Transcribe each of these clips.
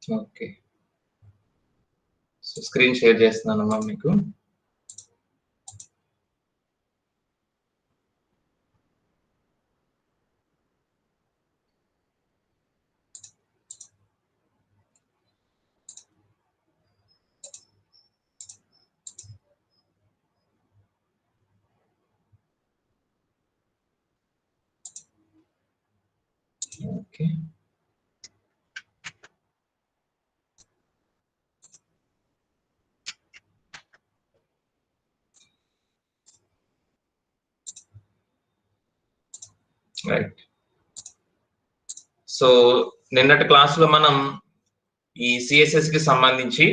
Okay. So, screen share చేస్తున్నానమ్మా మీకు. Okay. Right. So, నిన్నటి క్లాస్‌లో మనం ఈ సిఎస్ఎస్‌కి సంబంధించి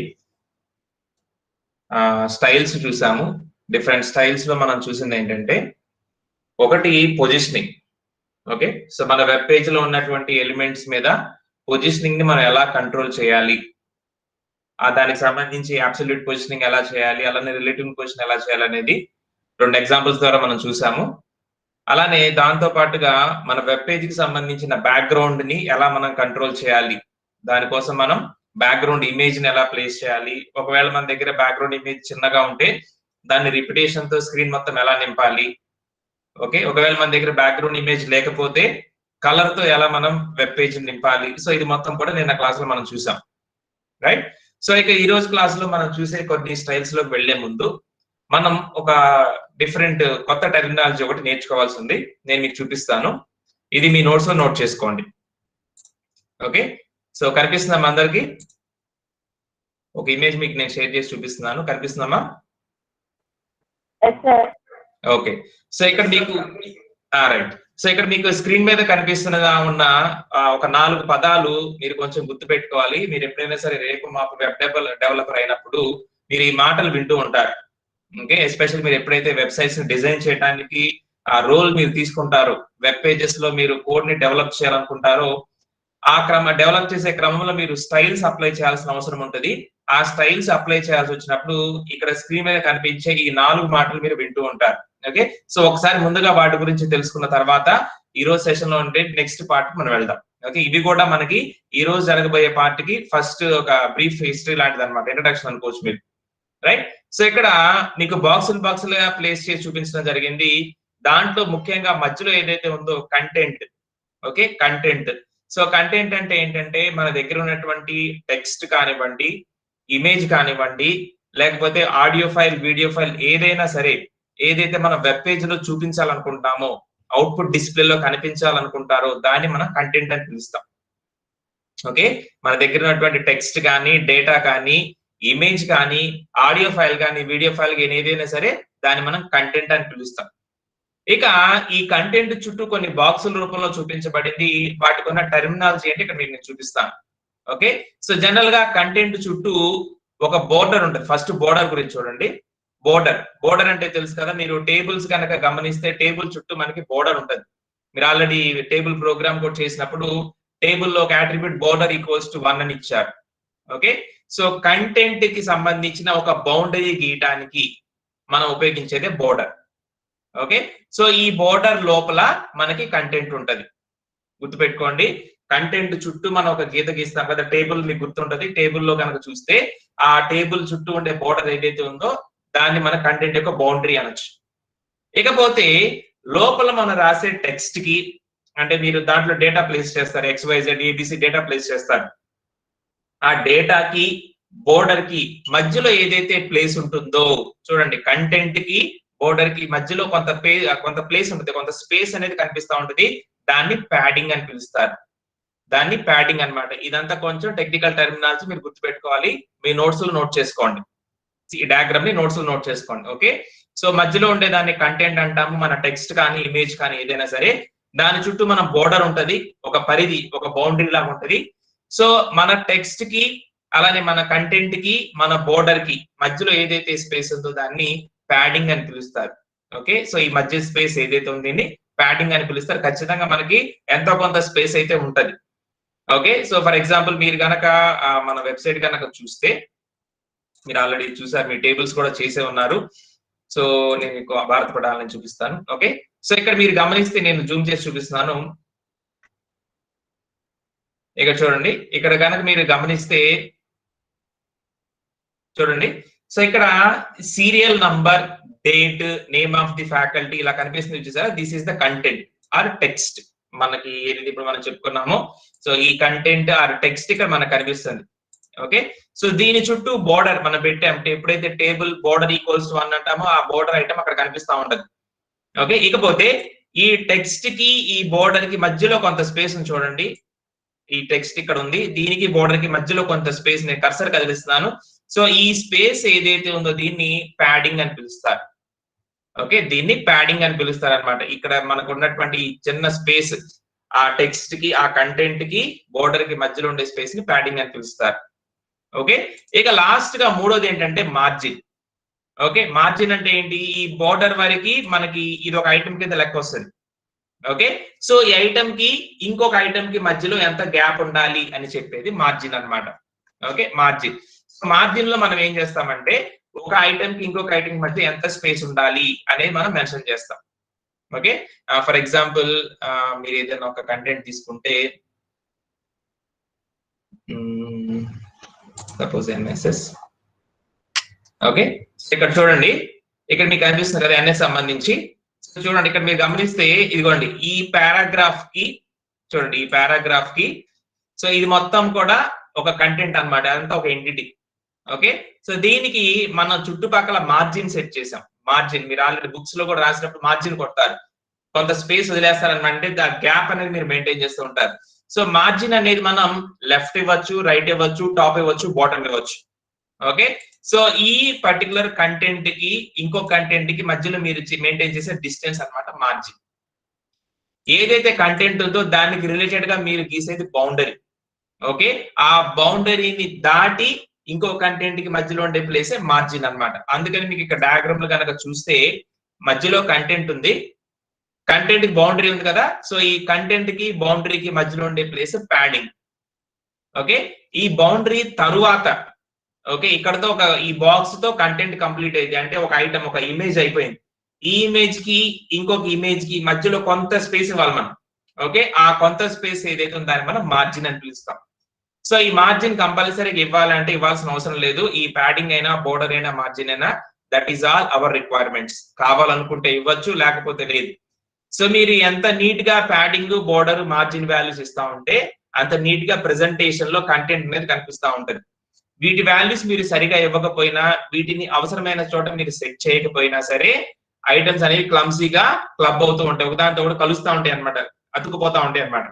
స్టైల్స్ చూసాము. డిఫరెంట్ స్టైల్స్‌లో మనం చూసిందేంటంటే, ఒకటి పొజిషనింగ్. ఓకే. సో, మన వెబ్ పేజ్‌లో ఉన్నటువంటి ఎలిమెంట్స్ మీద పొజిషనింగ్‌ని మనం ఎలా కంట్రోల్ చేయాలి? దానికి సంబంధించి అబ్సల్యూట్ పొజిషనింగ్ ఎలా చేయాలి? అలానే రిలేటివ్ పొజిషన్ ఎలా చేయాలనేది 2 ఎగ్జాంపుల్స్ ద్వారా మనం చూసాము. అలానే దాంతో పాటుగా మన వెబ్ పేజ్‌కి సంబంధించిన బ్యాక్‌గ్రౌండ్‌ని ఎలా మనం కంట్రోల్ చేయాలి? దానికోసం మనం బ్యాక్‌గ్రౌండ్ ఇమేజ్‌ని ఎలా ప్లేస్ చేయాలి? ఒకవేళ మన దగ్గర బ్యాక్‌గ్రౌండ్ ఇమేజ్ చిన్నగా ఉంటే దాన్ని రిపిటేషన్‌తో స్క్రీన్ మొత్తం ఎలా నింపాలి? ఓకే. ఒకవేళ మన దగ్గర బ్యాక్‌గ్రౌండ్ ఇమేజ్ లేకపోతే కలర్‌తో ఎలా మనం వెబ్ పేజ్‌ని నింపాలి? సో, ఇది మొత్తం కూడా నిన్న క్లాస్‌లో మనం చూసాం. రైట్? సో, ఇక ఈ రోజు క్లాస్‌లో మనం చూసే కొన్ని స్టైల్స్‌లోకి వెళ్ళే ముందు మనం ఒక డిఫరెంట్ కొత్త టెర్మినాలజీ ఒకటి నేర్చుకోవాల్సింది. నేను మీకు చూపిస్తాను. ఇది మీ నోట్స్‌లో నోట్ చేసుకోండి. ఓకే. సో, కనిపిస్తుందమ్మా అందరికి? ఒక ఇమేజ్ మీకు నేను షేర్ చేసి చూపిస్తున్నాను. కనిపిస్తుందమ్మా? Yes sir. ఓకే. సో, ఇక్కడ మీకు రైట్. సో, ఇక్కడ మీకు స్క్రీన్ మీద కనిపిస్తున్నగా ఉన్న ఒక 4 పదాలు మీరు కొంచెం గుర్తుపెట్టుకోవాలి. మీరు ఎప్పుడైనా సరే రేపు మాపు వెబ్ డెవలపర్ అయినప్పుడు మీరు ఈ మాటలు వింటూ ఉంటారు. ఓకే. ఎస్పెషల్లీ మీరు ఎప్పుడైతే వెబ్‌సైట్స్‌ని డిజైన్ చేయడానికి ఆ రోల్ మీరు తీసుకుంటారో, వెబ్ పేజెస్‌లో మీరు కోడ్‌ని డెవలప్ చేయాలనుకుంటారో, డెవలప్ చేసే క్రమంలో మీరు స్టైల్స్ అప్లై చేయాల్సిన అవసరం ఉంటది. ఆ స్టైల్స్ అప్లై చేయాల్సొచ్చినప్పుడు ఇక్కడ స్క్రీన్ మీద కనిపించే ఈ 4 మాటలు మీరు వింటూ ఉంటారు. ఓకే. సో, ఒకసారి ముందుగా వాటి గురించి తెలుసుకున్న తర్వాత ఈ రోజు సెషన్‌లో ఉండే నెక్స్ట్ పార్ట్‌కి మనం వెళ్దాం. ఓకే. ఇవి కూడా మనకి ఈ రోజు జరగబోయే పార్ట్‌కి ఫస్ట్ ఒక బ్రీఫ్ హిస్టరీ లాంటిదన్నమాట. ఇంట్రడక్షన్ అనుకోవచ్చు మీరు. రైట్? సో, ఇక్కడ మీకు బాక్సులుగా ప్లేస్ చేసి చూపించడం జరిగింది. దాంట్లో ముఖ్యంగా మధ్యలో ఏదైతే ఉందో content. Okay. Content. So, content అంటే ఏంటంటే మన దగ్గర ఉన్నటువంటి టెక్స్ట్ కానివ్వండి, ఇమేజ్ కానివ్వండి, లేకపోతే ఆడియో ఫైల్, వీడియో ఫైల్ ఏదైనా సరే, ఏదైతే మనం వెబ్ పేజ్‌లో చూపించాలనుకుంటున్నామో, అవుట్‌పుట్ డిస్‌ప్లేలో కనిపించాలనుకుంటారో దాన్ని మనం కంటెంట్ అని పిలుస్తాం. ఓకే. మన దగ్గర ఉన్నటువంటి టెక్స్ట్ కానీ, డేటా కానీ, ఇమేజ్ కానీ, ఆడియో ఫైల్ గాని, వీడియో ఫైల్ గాని ఏదైనా సరే దాన్ని మనం కంటెంట్ అని పిలుస్తాం. ఇక ఈ కంటెంట్ చుట్టూ కొన్ని బాక్సుల రూపంలో చూపించబడింది. వాటికున్న టెర్మినాలజీ ఏంటి ఇక్కడ మీకు నేను చూపిస్తాను. ఓకే. సో, జనరల్‌గా కంటెంట్ చుట్టూ ఒక బోర్డర్ ఉంటది. ఫస్ట్ బోర్డర్ గురించి చూడండి. బోర్డర్ అంటే తెలుసు కదా! మీరు టేబుల్స్ గనక గమనిస్తే టేబుల్ చుట్టూ మనకి బోర్డర్ ఉంటది. మీరు ఆల్రెడీ టేబుల్ ప్రోగ్రామ్ కూడా చేసినప్పుడు టేబుల్‌లో ఒక అట్రిబ్యూట్ బోర్డర్ ఈక్వల్స్ టు 1 అని ఇచ్చారు. ఓకే. సో, కంటెంట్‌కి సంబంధించిన ఒక బౌండరీ గీయటానికి మనం ఉపయోగించేదే బోర్డర్. ఓకే. సో, ఈ బోర్డర్ లోపల మనకి కంటెంట్ ఉంటది. గుర్తుపెట్టుకోండి. కంటెంట్ చుట్టూ మనం ఒక గీత గీస్తాం కదా! టేబుల్ మీకు గుర్తుంటది. టేబుల్‌లో గనక చూస్తే ఆ టేబుల్ చుట్టూ ఉండే బోర్డర్ ఏదైతే ఉందో దాన్ని మన కంటెంట్ యొక్క బౌండరీ అనొచ్చు. ఇకపోతే లోపల మనం రాసే టెక్స్ట్‌కి అంటే మీరు దాంట్లో డేటా ప్లేస్ చేస్తారు. ఎక్స్‌వైజెడ్, ఏబీసీ డేటా ప్లేస్ చేస్తారు. ఆ డేటాకి, బోర్డర్‌కి మధ్యలో ఏదైతే ప్లేస్ ఉంటుందో చూడండి కంటెంట్‌కి, బోర్డర్‌కి మధ్యలో కొంత ప్లేస్ ఉంటది. కొంత స్పేస్ అనేది కనిపిస్తా ఉంటది. దాన్ని ప్యాడింగ్ అని పిలుస్తారు. దాన్ని ప్యాడింగ్ అన్నమాట. ఇదంతా కొంచెం టెక్నికల్ టెర్మినాలజీ మీరు గుర్తుపెట్టుకోవాలి. మీ నోట్స్‌లో నోట్ చేసుకోండి. ఈ డయాగ్రామ్‌ని నోట్స్‌లో నోట్ చేసుకోండి. ఓకే. సో, మధ్యలో ఉండే దాన్ని కంటెంట్ అంటాము. మన టెక్స్ట్ కానీ, ఇమేజ్ కానీ ఏదైనా సరే. దాని చుట్టూ మన బోర్డర్ ఉంటది. ఒక పరిధి, ఒక బౌండరీ లాగా ఉంటది. సో, మన టెక్స్ట్‌కి అలానే మన కంటెంట్‌కి, మన బోర్డర్‌కి మధ్యలో ఏదైతే స్పేస్ ఉందో దాన్ని ప్యాడింగ్ అని పిలుస్తారు. ఓకే. సో, ఈ మధ్య స్పేస్ ఏదైతే ఉంది దీన్ని ప్యాడింగ్ అని పిలుస్తారు. ఖచ్చితంగా మనకి ఎంతో కొంత స్పేస్ అయితే ఉంటది. ఓకే. సో, ఫర్ ఎగ్జాంపుల్ మీరు గనక మన వెబ్‌సైట్ గనక చూస్తే మీరు ఆల్రెడీ చూసారు. మీ టేబుల్స్ కూడా చేసే ఉన్నారు. సో, నేను మీకు భారత పటాలను చూపిస్తాను. ఓకే. సో, ఇక్కడ మీరు గమనిస్తే నేను జూమ్ చేసి చూపిస్తున్నాను. ఇక చూడండి, ఇక్కడ కనుక మీరు గమనిస్తే చూడండి, సో ఇక్కడ serial number, date, name of the faculty ఇలా కనిపిస్తుంది చూసారా, this is the content or text. మనకి ఏది ఇప్పుడు మనం చెప్పుకున్నామో, సో ఈ కంటెంట్ ఆర్ టెక్స్ట్ ఇక్కడ మనకు కనిపిస్తుంది. ఓకే, సో దీని చుట్టూ బోర్డర్ మనం పెట్టాం. ఎప్పుడైతే టేబుల్ బోర్డర్ ఈక్వల్స్ 1 అంటామో ఆ బోర్డర్ ఐటమ్ అక్కడ కనిపిస్తా ఉంటది. ఓకే, ఇకపోతే ఈ టెక్స్ట్ కి ఈ బోర్డర్ కి మధ్యలో కొంత స్పేస్ ఉంది చూడండి. ఈ టెక్స్ట్ ఇక్కడ ఉంది, దీనికి బోర్డర్ కి మధ్యలో కొంత స్పేస్, నేను కర్సర్ కదిలిస్తున్నాను. సో ఈ స్పేస్ ఏదైతే ఉందో దీన్ని ప్యాడింగ్ అని పిలుస్తారు. ఓకే, దీన్ని ప్యాడింగ్ అని పిలుస్తారు అనమాట. ఇక్కడ మనకు ఉన్నటువంటి ఈ చిన్న స్పేస్, ఆ టెక్స్ట్ కి ఆ కంటెంట్ కి బోర్డర్ కి మధ్యలో ఉండే స్పేస్ ని ప్యాడింగ్ అని పిలుస్తారు. ఓకే, ఇక లాస్ట్ గా మూడోది ఏంటంటే మార్జిన్. ఓకే, మార్జిన్ అంటే ఏంటి, ఈ బోర్డర్ వరకు మనకి ఇది ఒక ఐటమ్ కింద లెక్క వస్తుంది. ఓకే, సో ఈ ఐటమ్ కి ఇంకొక ఐటమ్ కి మధ్యలో ఎంత గ్యాప్ ఉండాలి అని చెప్పేది మార్జిన్ అన్నమాట. Okay, margin. సో మార్జిన్ లో మనం ఏం చేస్తామంటే ఒక ఐటమ్ కి ఇంకొక ఐటమ్ మధ్య ఎంత స్పేస్ ఉండాలి అనేది మనం మెన్షన్ చేస్తాం. ఓకే, ఫర్ ఎగ్జాంపుల్ మీరు ఏదైనా ఒక కంటెంట్ తీసుకుంటే, సపోజ్ ఎన్ఎస్ఎస్. ఓకే, ఇక్కడ చూడండి, ఇక్కడ మీకు కనిపిస్తుంది కదా ఎన్ఎస్ సంబంధించి. చూడండి, ఇక్కడ మీరు గమనిస్తే ఇదిగోండి, ఈ పారాగ్రాఫ్ కి చూడండి, ఈ పారాగ్రాఫ్ కి సో ఇది మొత్తం కూడా ఒక కంటెంట్ అన్నమాట, అదంతా ఒక ఎంటిటీ. ఓకే, సో దీనికి మనం చుట్టుపక్కల మార్జిన్ సెట్ చేసాం. మార్జిన్ మీరు ఆల్రెడీ బుక్స్ లో కూడా రాసినప్పుడు మార్జిన్ కొడతారు, కొంత స్పేస్ వదిలేస్తారనమాట, అంటే ఆ గ్యాప్ అనేది మీరు మెయింటైన్ చేస్తూ ఉంటారు. సో మార్జిన్ అనేది మనం లెఫ్ట్ ఇవ్వచ్చు, రైట్ ఇవ్వచ్చు, టాప్ ఇవ్వచ్చు, బాటమ్ ఇవ్వచ్చు. ఓకే, సో ఈ పర్టికులర్ కంటెంట్ కి ఇంకో కంటెంట్ కి మధ్యలో మీరు మెయింటైన్ చేసే డిస్టెన్స్ అన్నమాట మార్జిన్. ఏదైతే కంటెంట్ ఉందో దానికి రిలేటెడ్ గా మీరు గీసేది బౌండరీ. ఓకే, ఆ బౌండరీని దాటి ఇంకో కంటెంట్ కి మధ్యలో ఉండే ప్లేసే మార్జిన్ అన్నమాట. అందుకని మీకు ఇక్కడ డయాగ్రామ్ లో కనుక చూస్తే మధ్యలో కంటెంట్ ఉంది, కంటెంట్ కి బౌండరీ ఉంది కదా, సో ఈ కంటెంట్ కి బౌండరీకి మధ్యలో ఉండే ప్లేస్ ప్యాడింగ్. ఓకే, ఈ బౌండరీ తరువాత ఓకే ఇక్కడతో ఒక ఈ బాక్స్ తో కంటెంట్ కంప్లీట్ అయింది, అంటే ఒక ఐటమ్ ఒక ఇమేజ్ అయిపోయింది. ఈ ఇమేజ్ కి ఇంకొక ఇమేజ్ కి మధ్యలో కొంత స్పేస్ ఇవ్వాలి మనం. ఓకే, ఆ కొంత స్పేస్ ఏదైతే ఉందో దాన్ని మనం మార్జిన్ అని పిలుస్తాం. సో ఈ మార్జిన్ కంపల్సరీగా ఇవ్వాలంటే ఇవ్వాల్సిన అవసరం లేదు, ఈ ప్యాడింగ్ అయినా బోర్డర్ అయినా మార్జిన్ అయినా that is all our requirements. కావాలనుకుంటే ఇవ్వచ్చు, లేకపోతే లేదు. సో మీరు ఎంత నీట్ గా ప్యాడింగ్, బోర్డర్, మార్జిన్ వాల్యూస్ ఇస్తా ఉంటే అంత నీట్ గా ప్రెజెంటేషన్ లో కంటెంట్ అనేది కనిపిస్తా ఉంటది. వీటి వాల్యూస్ మీరు సరిగా ఇవ్వకపోయినా, వీటిని అవసరమైన చోట మీరు సెట్ చేయకపోయినా సరే ఐటమ్స్ అనేవి క్లమ్సీగా క్లబ్ అవుతూ ఉంటాయి, ఒకదాంతో కూడా కలుస్తూ ఉంటాయి అనమాట, అతుకుపోతా ఉంటాయి అనమాట.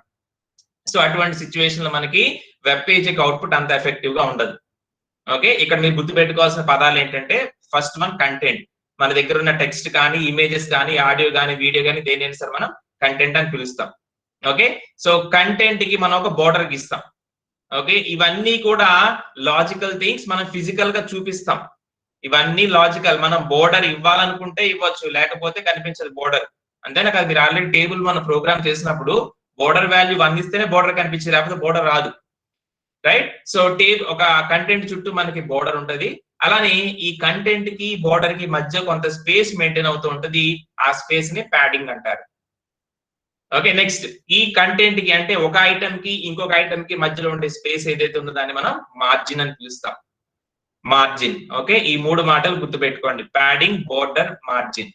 సో అటువంటి సిచ్యువేషన్ లో మనకి వెబ్ పేజీకి అవుట్పుట్ అంత ఎఫెక్టివ్ గా ఉండదు. ఓకే, ఇక్కడ మీరు గుర్తు పెట్టుకోవాల్సిన పదాలు ఏంటంటే, ఫస్ట్ వన్ కంటెంట్. మన దగ్గర ఉన్న టెక్స్ట్ కానీ, ఇమేజెస్ కానీ, ఆడియో కానీ, వీడియో కానీ దేనైనా సరే మనం కంటెంట్ అని పిలుస్తాం. ఓకే, సో కంటెంట్ కి మనం ఒక బోర్డర్ ఇస్తాం. ఓకే, ఇవన్నీ కూడా లాజికల్ థింగ్స్, మనం ఫిజికల్ గా చూపిస్తాం. ఇవన్నీ లాజికల్. మనం బోర్డర్ ఇవ్వాలనుకుంటే ఇవ్వచ్చు, లేకపోతే కనిపించదు బోర్డర్. అంతేనా కదా, మీరు ఆల్రెడీ టేబుల్ మన ప్రోగ్రామ్ చేసినప్పుడు బోర్డర్ వాల్యూ 1 ఇస్తేనే బోర్డర్ కనిపించేది, లేకపోతే బోర్డర్ రాదు. రైట్, సో ఒక కంటెంట్ చుట్టూ మనకి బోర్డర్ ఉంటది. అలానే ఈ కంటెంట్ కి బోర్డర్ కి మధ్య కొంత స్పేస్ మెయింటైన్ అవుతూ ఉంటది, ఆ స్పేస్ ని ప్యాడింగ్ అంటారు. ఓకే, నెక్స్ట్ ఈ కంటెంట్ కి అంటే ఒక ఐటమ్ కి ఇంకొక ఐటమ్ కి మధ్యలో ఉండే స్పేస్ ఏదైతే ఉందో దాన్ని మనం మార్జిన్ అని పిలుస్తాం. మార్జిన్. ఓకే, ఈ 3 మాటలు గుర్తు పెట్టుకోండి, ప్యాడింగ్, బోర్డర్, మార్జిన్.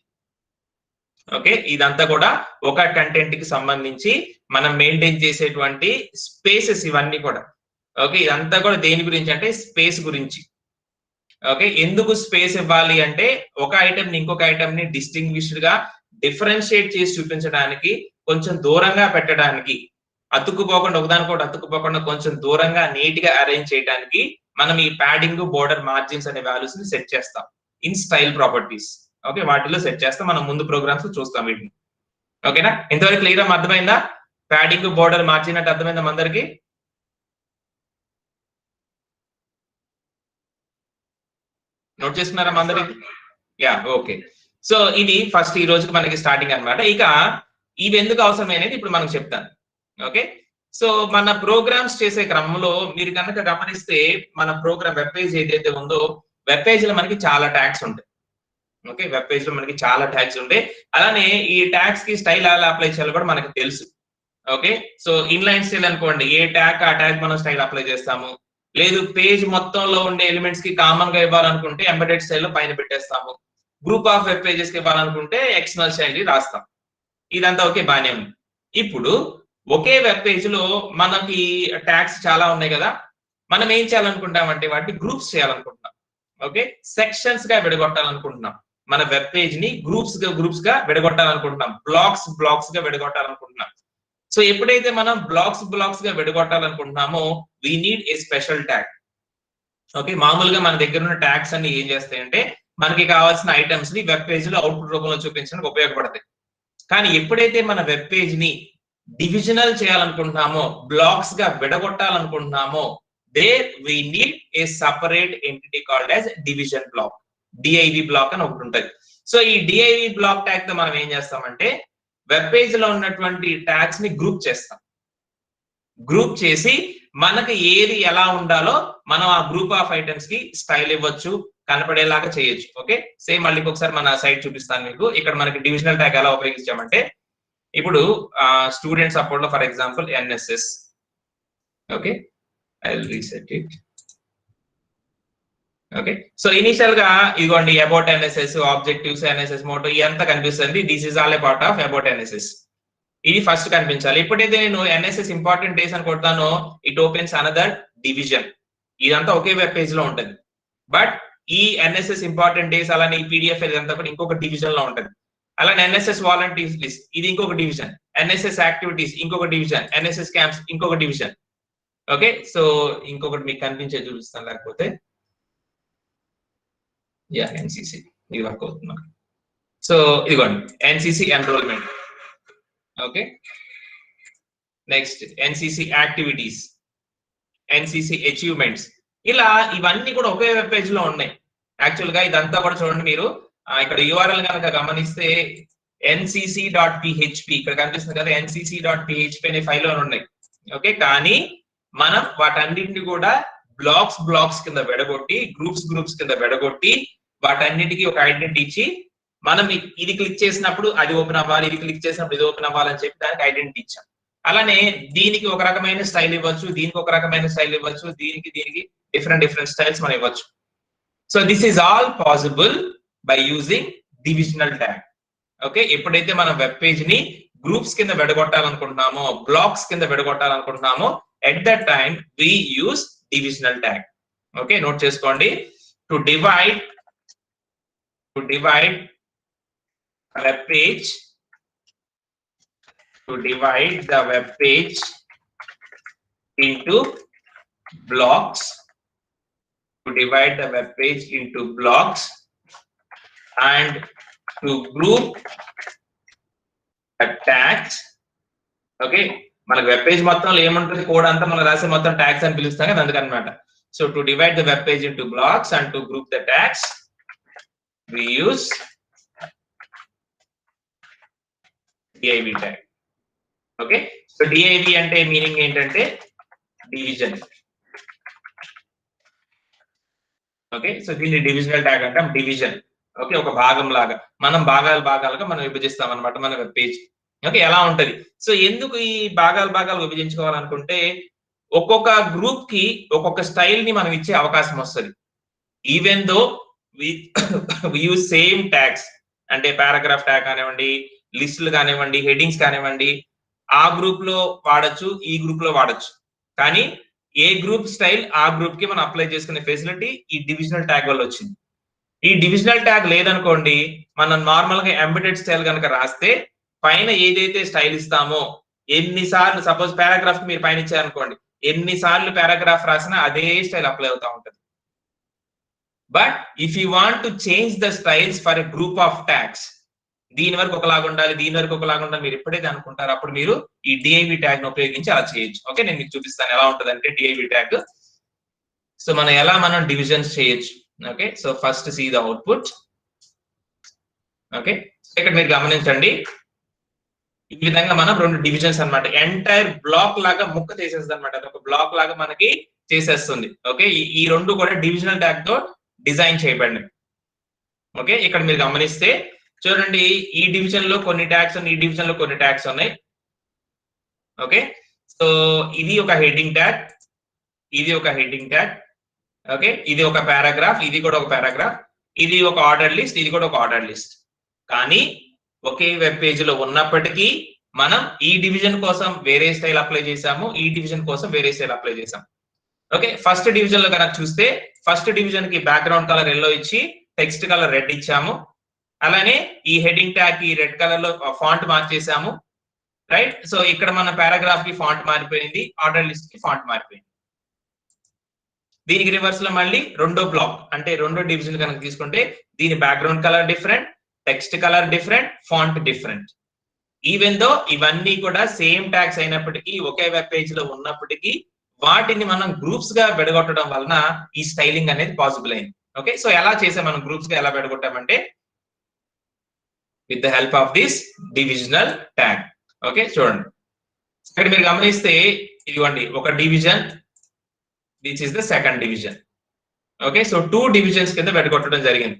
ఓకే, ఇదంతా కూడా ఒక కంటెంట్ కి సంబంధించి మనం మెయింటైన్ చేసేటువంటి స్పేసెస్ ఇవన్నీ కూడా. ఓకే, ఇదంతా కూడా దేని గురించి అంటే స్పేస్ గురించి. ఓకే, ఎందుకు స్పేస్ ఇవ్వాలి అంటే ఒక ఐటమ్ ని ఇంకొక ఐటమ్ ని డిస్టింగ్విష్డ్ గా డిఫరెన్షియేట్ చేసి చూపించడానికి, కొంచెం దూరంగా పెట్టడానికి, అతుక్కుపోకుండా ఒకదానికొకటి అతుక్కుపోకుండా కొంచెం దూరంగా నీట్ గా అరేంజ్ చేయడానికి మనం ఈ ప్యాడింగ్, బోర్డర్, మార్జిన్స్ అనే వాల్యూస్ ని సెట్ చేస్తాం ఇన్ స్టైల్ ప్రాపర్టీస్. ఓకే, వాటిలో సెట్ చేస్తాం, మనం ముందు ప్రోగ్రామ్స్ చూస్తాం వీటిని. ఓకేనా, ఇంతవరకు క్లియర్ అర్థమైందా? ప్యాడింగ్, బోర్డర్, మార్జిన్ అంటే అర్థమైందా అందరికి? నోట్ చేసుకున్నారా అందరికి? Yeah, okay. సో ఇది ఫస్ట్ ఈ రోజుకి మనకి స్టార్టింగ్ అన్నమాట. ఇక ఇవి ఎందుకు అవసరమైనది ఇప్పుడు మనం చెప్తాను. ఓకే, సో మన ప్రోగ్రామ్స్ చేసే క్రమంలో మీరు కనుక గమనిస్తే మన ప్రోగ్రామ్ వెబ్ పేజ్ ఏదైతే ఉందో వెబ్ పేజ్ లో మనకి చాలా ట్యాగ్స్ ఉంటాయి. ఓకే, వెబ్ పేజ్ లో మనకి చాలా ట్యాగ్స్ ఉంటాయి. అలానే ఈ ట్యాగ్స్ కి స్టైల్ ఎలా అప్లై చేయాలో కూడా మనకి తెలుసు. ఓకే, సో ఇన్లైన్ స్టైల్ అనుకోండి, ఏ ట్యాగ్ ఆ ట్యాగ్ మనం స్టైల్ అప్లై చేస్తాము. లేదు పేజ్ మొత్తంలో ఉండే ఎలిమెంట్స్ కి కామన్ గా ఇవ్వాలనుకుంటే ఎంబెడెడ్ స్టైల్ లో పైన పెట్టేస్తాము. గ్రూప్ ఆఫ్ వెబ్ పేజెస్ కి ఇవ్వాలనుకుంటే ఎక్స్టర్నల్ స్టైల్ రాస్తాం. ఇదంతా ఓకే, బానే ఉంది. ఇప్పుడు ఒకే వెబ్ పేజ్ లో మనకి ట్యాగ్స్ చాలా ఉన్నాయి కదా, మనం ఏం చేయాలనుకుంటామంటే వాటిని గ్రూప్స్ చేయాలనుకుంటున్నాం. ఓకే, సెక్షన్స్ గా విడగొట్టాలనుకుంటున్నాం. మన వెబ్ పేజ్ ని గ్రూప్స్ గా విడగొట్టాలనుకుంటున్నాం, బ్లాక్స్ గా విడగొట్టాలనుకుంటున్నాం. సో ఎప్పుడైతే మనం బ్లాక్స్ గా విడగొట్టాలనుకుంటున్నామో we need a special tag. Okay, మామూలుగా మన దగ్గర ఉన్న ట్యాగ్స్ అన్ని ఏం చేస్తాయంటే మనకి కావాల్సిన ఐటమ్స్ ని వెబ్ పేజ్ లో అవుట్పుట్ రూపంలో చూపించడానికి ఉపయోగపడతాయి. కానీ ఎప్పుడైతే మన వెబ్ పేజ్ ని డివిజనల్ చేయాలనుకుంటున్నామో, బ్లాక్స్ గా విడగొట్టాలనుకుంటున్నామో, there we need a separate entity called as division block. DIV block అని ఒకటి ఉంటుంది. సో ఈ డిఐవి బ్లాక్ ట్యాగ్ తో మనం ఏం చేస్తామంటే వెబ్ పేజ్ లో ఉన్నటువంటి ట్యాగ్స్ ని గ్రూప్ చేస్తాం. గ్రూప్ చేసి మనకి ఏది ఎలా ఉండాలో మనం ఆ గ్రూప్ ఆఫ్ ఐటమ్స్ కి స్టైల్ ఇవ్వచ్చు, కనపడేలాగా చేయొచ్చు. ఓకే, సేమ్ మళ్ళీ ఒకసారి మన సైట్ చూపిస్తాను మీకు. ఇక్కడ మనకి డివిజనల్ ట్యాగ్ ఎలా ఉపయోగించామంటే ఇప్పుడు స్టూడెంట్ సపోర్ట్ లో for example NSS. Okay, I will reset it. Okay, so initial గా ఇదిగోండి about NSS, objectives, NSS motto ఇదంతా కనిపిస్తుంది. This is all a part of about NSS. ఇది ఫస్ట్ కనిపించాలి. ఎప్పుడైతే నేను ఎన్ఎస్ఎస్ ఇంపార్టెంట్ డేస్ అని కొడతానో ఇట్ ఓపెన్స్ అనదర్ డివిజన్. ఇదంతా ఒకే వెబ్ పేజ్ లో ఉంటుంది. బట్ ఈ ఎన్ఎస్ఎస్ ఇంపార్టెంట్ డేస్ అలానే ఈ పీడిఎఫ్ ఇదంతా కూడా ఇంకొక డివిజన్ లో ఉంటుంది. అలానే ఎన్ఎస్ఎస్ వాలంటీర్స్ లిస్ట్ ఇది ఇంకొక డివిజన్, ఎన్ఎస్ఎస్ యాక్టివిటీస్ ఇంకొక డివిజన్, ఎన్ఎస్ఎస్ క్యాంప్స్ ఇంకొక డివిజన్. ఓకే, సో ఇంకొకటి మీకు కనిపించే చూపిస్తాను, లేకపోతే యా ఎన్సిసి ఇది వర్క్ అవుతుంది. సో ఇదిగోండి NCC enrolment. Okay, next NCC activities, NCC achievements, ఇలా ఇవన్నీ కూడా ఒకే వెబ్ పేజ్ లో ఉన్నాయి. యాక్చువల్ గా ఇదంతా కూడా చూడండి మీరు ఇక్కడ యూఆర్ఎల్ కనుక గమనిస్తే ncc.php ఇక్కడ కనిపిస్తుంది కదా, ncc.php అనే ఫైల్ లో ఉన్నాయి. ఓకే, కానీ మనం వాటన్నిటిని కూడా బ్లాక్స్ కింద విడగొట్టి, గ్రూప్స్ కింద విడగొట్టి వాటన్నిటికీ ఒక ఐడెంటిటీ ఇచ్చి మనం ఇది క్లిక్ చేసినప్పుడు అది ఓపెన్ అవ్వాలి, ఇది క్లిక్ చేసినప్పుడు ఇది ఓపెన్ అవ్వాలని చెప్పి దానికి ఐడెంటిటీ ఇచ్చాం. అలానే దీనికి ఒక రకమైన స్టైల్ ఇవ్వచ్చు, దీనికి ఒక రకమైన స్టైల్ ఇవ్వచ్చు, దీనికి డిఫరెంట్ స్టైల్స్ మనం ఇవ్వచ్చు. So this is all possible by using divisional tag. Okay, ఎప్పుడైతే మనం వెబ్ పేజ్ ని గ్రూప్స్ కింద విడగొట్టాలనుకుంటున్నామో, బ్లాక్స్ కింద విడగొట్టాలనుకుంటున్నామో, at that time we use divisional tag. Okay, note చేసుకోండి. To divide web page, to divide the web page into blocks, and to group the tags. Okay, మనకు web page మొత్తంలో ఏముంటుంది, code అంతా మనం రాసే మొత్తం ట్యాగ్స్ అని పిలుస్తాం కదా, అందుకనమాట. So to divide the web page into blocks and to group the tags we use div tag. Okay, so div అంటే మీనింగ్ ఏంటంటే డివిజన్. ఓకే, సో దీన్ని డివిజనల్ ట్యాగ్ అంటాం, డివిజన్. ఓకే, ఒక భాగం లాగా మనం భాగాలుగా మనం విభజిస్తాం అన్నమాట మన వెబ్ పేజ్. ఓకే, ఎలా ఉంటది. సో ఎందుకు ఈ భాగాలు విభజించుకోవాలనుకుంటే ఒక్కొక్క గ్రూప్ కి ఒక్కొక్క స్టైల్ ని మనం ఇచ్చే అవకాశం వస్తుంది. Even though we use same tags, అంటే పారాగ్రాఫ్ ట్యాగ్ కానివ్వండి, లిస్టులు కానివ్వండి, హెడ్డింగ్స్ కానివ్వండి, ఆ గ్రూప్ లో వాడచ్చు, ఈ గ్రూప్ లో వాడచ్చు. కానీ ఏ గ్రూప్ స్టైల్ ఆ గ్రూప్ కి మనం అప్లై చేసుకునే ఫెసిలిటీ ఈ డివిజనల్ ట్యాగ్ వల్ల వచ్చింది. ఈ డివిజనల్ ట్యాగ్ లేదనుకోండి, మనం నార్మల్ గా ఎంబెడెడ్ స్టైల్ కనుక రాస్తే పైన ఏదైతే స్టైల్ ఇస్తామో ఎన్నిసార్లు, సపోజ్ పారాగ్రాఫ్ మీరు పైన ఇచ్చారనుకోండి, ఎన్నిసార్లు పారాగ్రాఫ్ రాసినా అదే స్టైల్ అప్లై అవుతా ఉంటుంది. But if you want to change the styles for a group of tags, దీని వరకు ఒకలాగా ఉండాలి, దీని వరకు ఒకలాగా ఉండాలి, మీరు ఎప్పుడైతే అనుకుంటారో అప్పుడు మీరు ఈ డిఐవి ట్యాగ్ ను ఉపయోగించి అలా చేయొచ్చు. ఓకే, నేను మీకు చూపిస్తాను ఎలా ఉంటుంది అంటే డిఐవి ట్యాగ్. సో మనం డివిజన్స్ చేయొచ్చు. Okay, so first see the output. Okay, ఇక్కడ మీరు గమనించండి, ఈ విధంగా మనం రెండు డివిజన్స్ అన్నమాట, ఎంటైర్ బ్లాక్ లాగా ముక్క చేసేస్తుంది అనమాట, ఒక బ్లాక్ లాగా మనకి చేసేస్తుంది. ఓకే, ఈ రెండు కూడా డివిజనల్ ట్యాగ్ తో డిజైన్ చేయబడినవి. ఓకే, ఇక్కడ మీరు గమనిస్తే చూడండి, ఈ డివిజన్ లో కొన్ని ట్యాగ్స్ ఉన్నాయి, ఈ డివిజన్ లో కొన్ని ట్యాగ్స్ ఉన్నాయి. ఓకే, సో ఇది ఒక హెడ్డింగ్ ట్యాగ్, ఇది ఒక హెడ్డింగ్ ట్యాగ్. ఓకే, ఇది ఒక పారాగ్రాఫ్, ఇది కూడా ఒక పారాగ్రాఫ్, ఇది ఒక ఆర్డర్ లిస్ట్, ఇది కూడా ఒక ఆర్డర్ లిస్ట్. కానీ ఒకే వెబ్ పేజ్ లో ఉన్నప్పటికీ మనం ఈ డివిజన్ కోసం వేరే స్టైల్ అప్లై చేసాము, ఈ డివిజన్ కోసం వేరే స్టైల్ అప్లై చేసాం. ఓకే, ఫస్ట్ డివిజన్ లో కనుక చూస్తే ఫస్ట్ డివిజన్ కి బ్యాక్గ్రౌండ్ కలర్ ఎల్లో ఇచ్చి టెక్స్ట్ కలర్ రెడ్ ఇచ్చాము. అలానే ఈ హెడ్డింగ్ ట్యాగ్ కి రెడ్ కలర్ లో ఫాంట్ మార్చేసాము. రైట్, సో ఇక్కడ మన పారాగ్రాఫ్ కి ఫాంట్ మారిపోయింది, ఆర్డర్ లిస్ట్ కి ఫాంట్ మారిపోయింది. దీనికి రివర్స్ లో మళ్ళీ రెండో బ్లాక్ అంటే రెండో డివిజన్ కనుక తీసుకుంటే దీని background colour different, text colour different, font different. Even though ఇవన్నీ కూడా సేమ్ ట్యాగ్స్ అయినప్పటికీ ఒకే వెబ్ పేజ్ లో ఉన్నప్పటికీ వాటిని మనం గ్రూప్స్ గా విడగొట్టడం వలన ఈ స్టైలింగ్ అనేది పాసిబుల్ అయింది. ఓకే, సో ఎలా చేసాం మనం గ్రూప్స్ గా ఎలా విడగొట్టామంటే with the help of this divisional tag. Okay, చూడండి ఇక్కడ మీరు గమనిస్తే ఇదిగోండి ఒక division, this is the second division. Okay, so 2 divisions కింద విడగొట్టడం జరిగింది.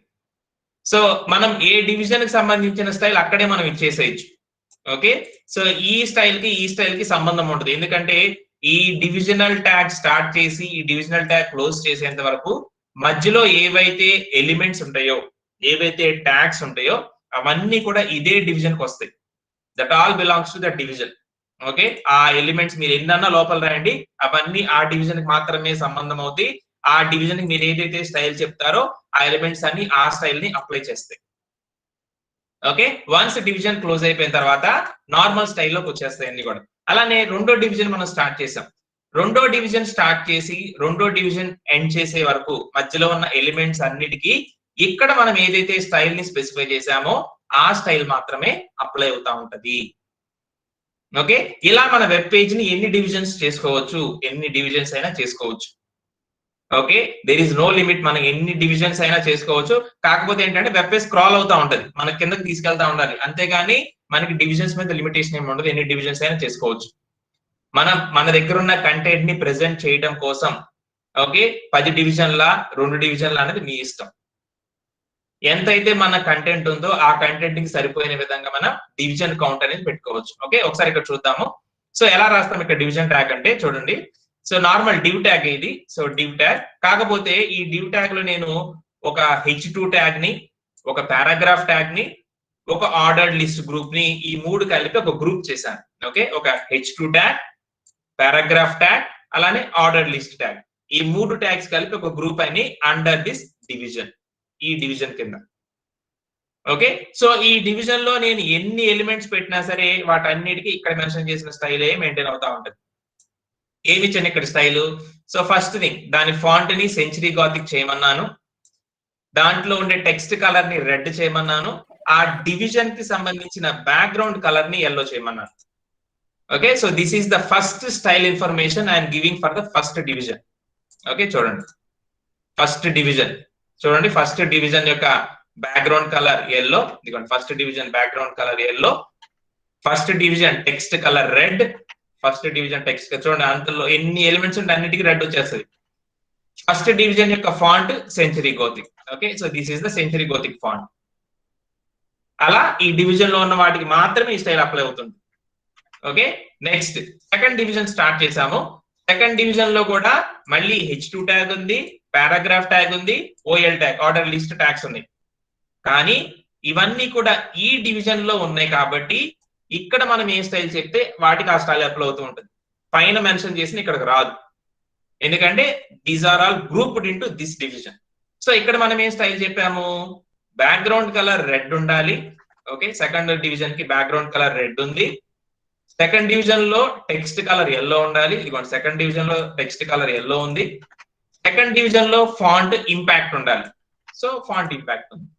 సో మనం ఏ డివిజన్ కి సంబంధించిన స్టైల్ అక్కడే మనం ఇచ్చేసేయచ్చు. ఓకే, సో ఈ స్టైల్ కి సంబంధం ఉంటుంది, ఎందుకంటే ఈ డివిజనల్ ట్యాగ్ స్టార్ట్ చేసి ఈ డివిజనల్ ట్యాగ్ క్లోజ్ చేసేంత వరకు మధ్యలో ఏవైతే ఎలిమెంట్స్ ఉంటాయో, ఏవైతే ట్యాగ్స్ ఉంటాయో అవన్నీ కూడా ఇదే డివిజన్ కి వస్తాయి. That all belongs to the division. Okay, ఆ ఎలిమెంట్స్ మీరు ఎన్నన్నా లోపల రాయండి, అవన్నీ ఆ డివిజన్ కి మాత్రమే సంబంధం అవుతాయి. ఆ డివిజన్ కి మీరు ఏదైతే స్టైల్ చెప్తారో ఆ ఎలిమెంట్స్ అన్ని ఆ స్టైల్ ని అప్లై చేస్తాయి. ఓకే, వన్స్ డివిజన్ క్లోజ్ అయిపోయిన తర్వాత నార్మల్ స్టైల్లోకి వచ్చేస్తాయి అన్ని కూడా. అలానే రెండో డివిజన్ మనం స్టార్ట్ చేసాం. రెండో డివిజన్ స్టార్ట్ చేసి రెండో డివిజన్ ఎండ్ చేసే వరకు మధ్యలో ఉన్న ఎలిమెంట్స్ అన్నిటికీ ఇక్కడ మనం ఏదైతే స్టైల్ ని స్పెసిఫై చేసామో ఆ స్టైల్ మాత్రమే అప్లై అవుతా ఉంటది. ఓకే, ఇలా మన వెబ్ పేజ్ ని ఎన్ని డివిజన్స్ చేసుకోవచ్చు, ఎన్ని డివిజన్స్ అయినా చేసుకోవచ్చు. Okay, there is no limit, మనం ఎన్ని డివిజన్స్ అయినా చేసుకోవచ్చు. కాకపోతే ఏంటంటే వెబ్ పేజ్ స్క్రాల్ అవుతా ఉంటది, మన కిందకి తీసుకెళ్తా ఉండాలి, అంతేగాని మనకి డివిజన్స్ మీద లిమిటేషన్ ఏమి ఉండదు, ఎన్ని డివిజన్స్ అయినా చేసుకోవచ్చు. మన దగ్గర ఉన్న కంటెంట్ ని ప్రెజెంట్ చేయడం కోసం ఓకే 10 డివిజన్ల 2 డివిజన్ల అనేది మీ ఇష్టం. ఎంతైతే మన కంటెంట్ ఉందో ఆ కంటెంట్ కి సరిపోయిన విధంగా మనం డివిజన్ కౌంట్ అనేది పెట్టుకోవచ్చు. ఓకే, ఒకసారి ఇక్కడ చూద్దాము. సో ఎలా రాస్తాం ఇక్కడ డివిజన్ ట్యాగ్ అంటే చూడండి. సో నార్మల్ డివ్ ట్యాగ్ ఇది. సో డివ్ ట్యాగ్, కాకపోతే ఈ డివ్ ట్యాగ్ లో నేను ఒక H2 ట్యాగ్ ని, ఒక పారాగ్రాఫ్ ట్యాగ్ ని, ఒక ఆర్డర్డ్ లిస్ట్ గ్రూప్ ని, ఈ 3 కలిపి ఒక గ్రూప్ చేశాను. ఓకే, ఒక H2 ట్యాగ్, పారాగ్రాఫ్ ట్యాగ్, అలానే ఆర్డర్డ్ లిస్ట్ ట్యాగ్, ఈ 3 ట్యాగ్స్ కలిపి ఒక గ్రూప్ అని అండర్ దిస్ డివిజన్, ఈ డివిజన్ కింద. ఓకే, సో ఈ డివిజన్ లో నేను ఎన్ని ఎలిమెంట్స్ పెట్టినా సరే వాటన్నిటికీ ఇక్కడ మెన్షన్ చేసిన స్టైలే మెయింటైన్ అవుతా ఉంటది. ఏమి ఇచ్చాను ఇక్కడ స్టైల్? సో ఫస్ట్ థింగ్ దాని ఫాంట్ ని సెంచరీ గాథిక్ చేయమన్నాను, దాంట్లో ఉండే టెక్స్ట్ కలర్ ని రెడ్ చేయమన్నాను, ఆ డివిజన్ కి సంబంధించిన బ్యాక్గ్రౌండ్ కలర్ ని ఎల్లో చేయమన్నాను. Okay, so this is the first style information I'm giving for the first division. Okay, చూడండి ఫస్ట్ డివిజన్, చూడండి ఫస్ట్ డివిజన్ యొక్క బ్యాక్గ్రౌండ్ కలర్ ఎల్లో, ఇదిగోండి first division background colour yellow, first division text colour red, first division text చూడండి అంతలో ఎన్ని elements ఉంటే అన్నిటికీ red వచ్చేస్తుంది. ఫస్ట్ డివిజన్ యొక్క font century Gothic. Okay, so this is the century Gothic font. అలా ఈ డివిజన్ లో ఉన్న వాటికి మాత్రమే ఈ స్టైల్ అప్లై అవుతుంది. Okay, next second division start చేసాము. సెకండ్ డివిజన్ లో కూడా మళ్ళీ H2 ట్యాగ్ ఉంది, పారాగ్రాఫ్ ట్యాగ్ ఉంది, OL tag, order list tags ఉన్నాయి. కానీ ఇవన్నీ కూడా ఈ డివిజన్ లో ఉన్నాయి కాబట్టి ఇక్కడ మనం ఏ స్టైల్ చెప్తే వాటికి ఆ స్టైల్ అప్లై అవుతూ ఉంటుంది. పైన మెన్షన్ చేసిన ఇక్కడికి రాదు, ఎందుకంటే these are all grouped into this division. So ఇక్కడ మనం ఏ స్టైల్ చెప్పాము, బ్యాక్గ్రౌండ్ కలర్ రెడ్ ఉండాలి. ఓకే, సెకండ్ డివిజన్ కి బ్యాక్గ్రౌండ్ కలర్ రెడ్ ఉంది. సెకండ్ డివిజన్ లో టెక్స్ట్ కలర్ ఎల్లో ఉండాలి. ఇదిగోండి సెకండ్ డివిజన్ లో టెక్స్ట్ కలర్ ఎల్లో ఉంది. సెకండ్ డివిజన్ లో ఫాంట్ ఇంపాక్ట్ ఉండాలి. సో ఫాంట్ ఇంపాక్ట్ ఉంది.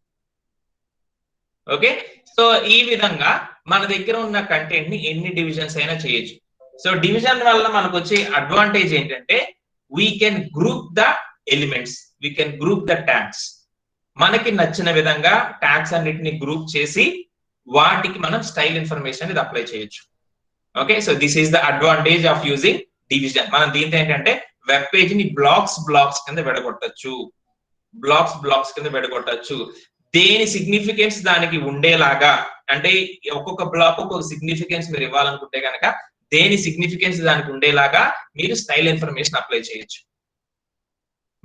ఓకే, సో ఈ విధంగా మన దగ్గర ఉన్న కంటెంట్ ని ఎన్ని డివిజన్స్ అయినా చేయొచ్చు. సో డివిజన్ వల్ల మనకు వచ్చే అడ్వాంటేజ్ ఏంటంటే we can group the elements, we can group the tags. మనకి నచ్చిన విధంగా ట్యాగ్స్ అన్నిటిని గ్రూప్ చేసి వాటికి మనం స్టైల్ ఇన్ఫర్మేషన్ ఇది అప్లై చేయొచ్చు. Okay, so this is the advantage of using division. మనం దీంతో ఏంటంటే వెబ్ పేజ్ ని బ్లాక్స్ కింద విడగొట్టచ్చు, బ్లాక్స్ కింద విడగొట్టచ్చు. దేని సిగ్నిఫికెన్స్ దానికి ఉండేలాగా, అంటే ఒక్కొక్క బ్లాక్ ఒక్కొక్క సిగ్నిఫికెన్స్ మీరు ఇవ్వాలనుకుంటే కనుక దేని సిగ్నిఫికెన్స్ దానికి ఉండేలాగా మీరు స్టైల్ ఇన్ఫర్మేషన్ అప్లై చేయొచ్చు.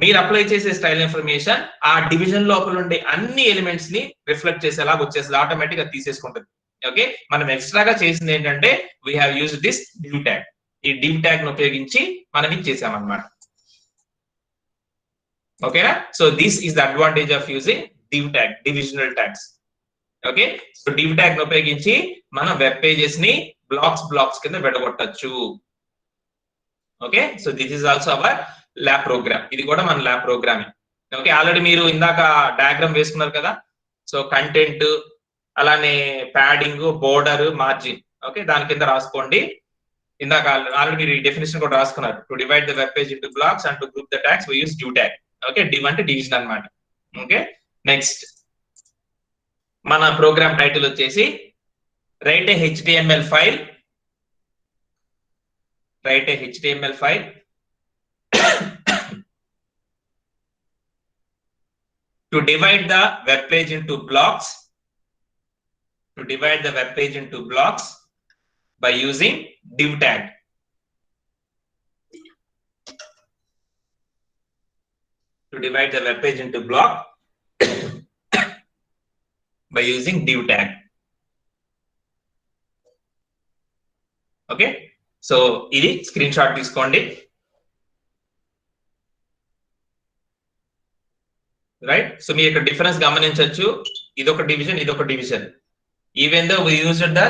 మీరు అప్లై చేసే స్టైల్ ఇన్ఫర్మేషన్ ఆ డివిజన్ లోపల ఉండే అన్ని ఎలిమెంట్స్ ని రిఫ్లెక్ట్ చేసేలాగా వచ్చేసి ఆటోమేటిక్ గా తీసేసుకుంటుంది. ఓకే, మనం ఎక్స్ట్రాగా చేసింది ఏంటంటే we have use this div tag. ఈ డివ్ ట్యాగ్ ను ఉపయోగించి మనం ఇది చేసామన్నమాట. ఓకేనా? So this is the advantage of using div tag, divisional tags. Okay, so div tag ను ఉపయోగించి మనం వెబ్ పేజెస్ ని బ్లాక్స్ కింద విడగొట్టొచ్చు. Okay, so this is also our lab program. ఇది కూడా మన ల్యాబ్ ప్రోగ్రామ్. ఓకే, ఆల్రెడీ మీరు ఇందాక డయాగ్రామ్ వేసుకున్నారు కదా. సో కంటెంట్, అలానే ప్యాడింగ్, బోర్డర్, మార్జిన్. ఓకే, దాని కింద రాసుకోండి. ఇందాక ఆల్రెడీ మీరు ఈ డెఫినేషన్ కూడా రాసుకున్నారు. To divide the web page into blocks and to group the tags we use div tag. Okay, div అంటే డివిజన్ అన్నమాట. ఓకే, నెక్స్ట్ మన ప్రోగ్రామ్ టైటిల్ వచ్చేసి write a HTML file, write a HTML file to divide the web page into blocks, to divide the web page into blocks by using div tag. To divide the web page into block by using div tag. Okay, so ఇది screenshot తీసుకోండి. Right, so మీ యొక్క difference గమనించవచ్చు. ఇదొక division, ఇదొక division. Even though we used the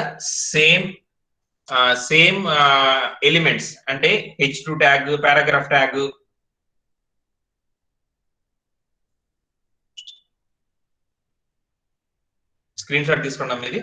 same elements, అంటే H2 tag, paragraph tag. Screenshot తీసుకున్నాం ఇది.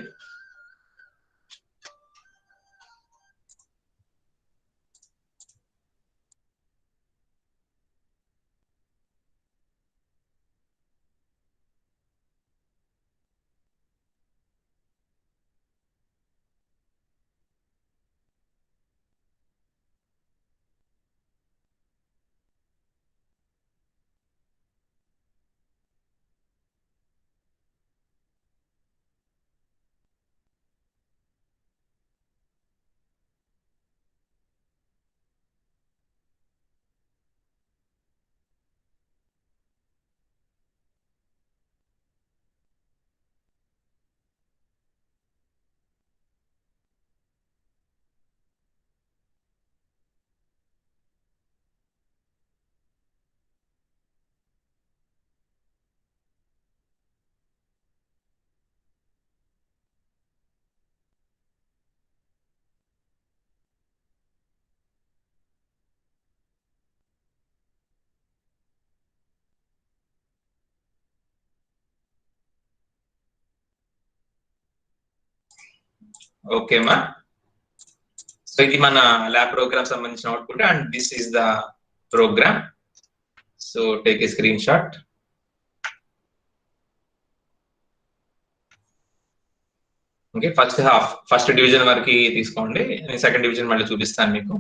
ఓకే మా, సో ఇది మన ల్యాబ్ ప్రోగ్రామ్ సంబంధించిన output and this is the program. So take a screenshot. Okay, first division వరకు తీసుకోండి. Second division మళ్ళీ చూపిస్తాను మీకు.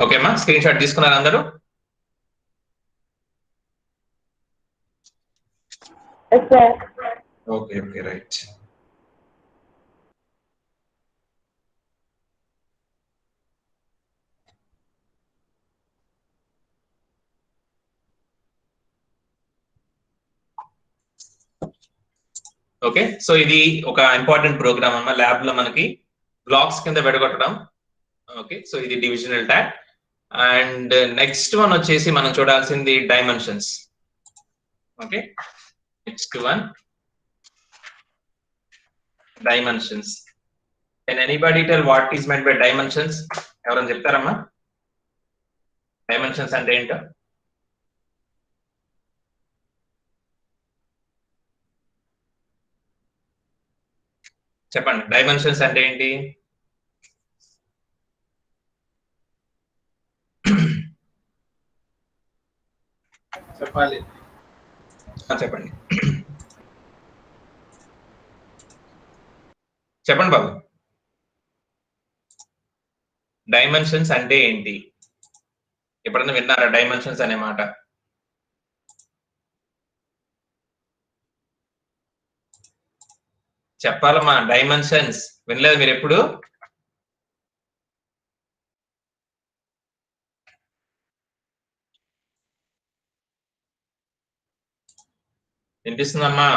ఓకేమా, స్క్రీన్ షాట్ తీసుకున్నారు అందరూ? Okay okay, right. Okay, so ఇది ఒక ఇంపార్టెంట్ ప్రోగ్రామ్ అన్నమాట. ల్యాబ్ లో మనకి బ్లాక్స్ కింద విడగొట్టడం. ఓకే, సో ఇది divisional tag. And next one వచ్చేసి మనం చూడాల్సింది dimensions. Okay, next one dimensions. Can anybody tell what is meant by dimensions? ఎవరైనా చెప్తారమ్మా డైమెన్షన్స్ అంటే ఏంటో? చెప్పండి, డైమెన్షన్స్ అంటే ఏంటి? చెప్పాలి. చెప్పండి చెప్పండి బాబు. డైమెన్షన్స్ అంటే ఏంటి? ఎప్పుడన్నా విన్నారా డైమెన్షన్స్ అనే మాట? చెప్పాలమ్మా, డైమెన్షన్స్ వినలేదు మీరు ఎప్పుడు? వినిపిస్తుందమ్మా?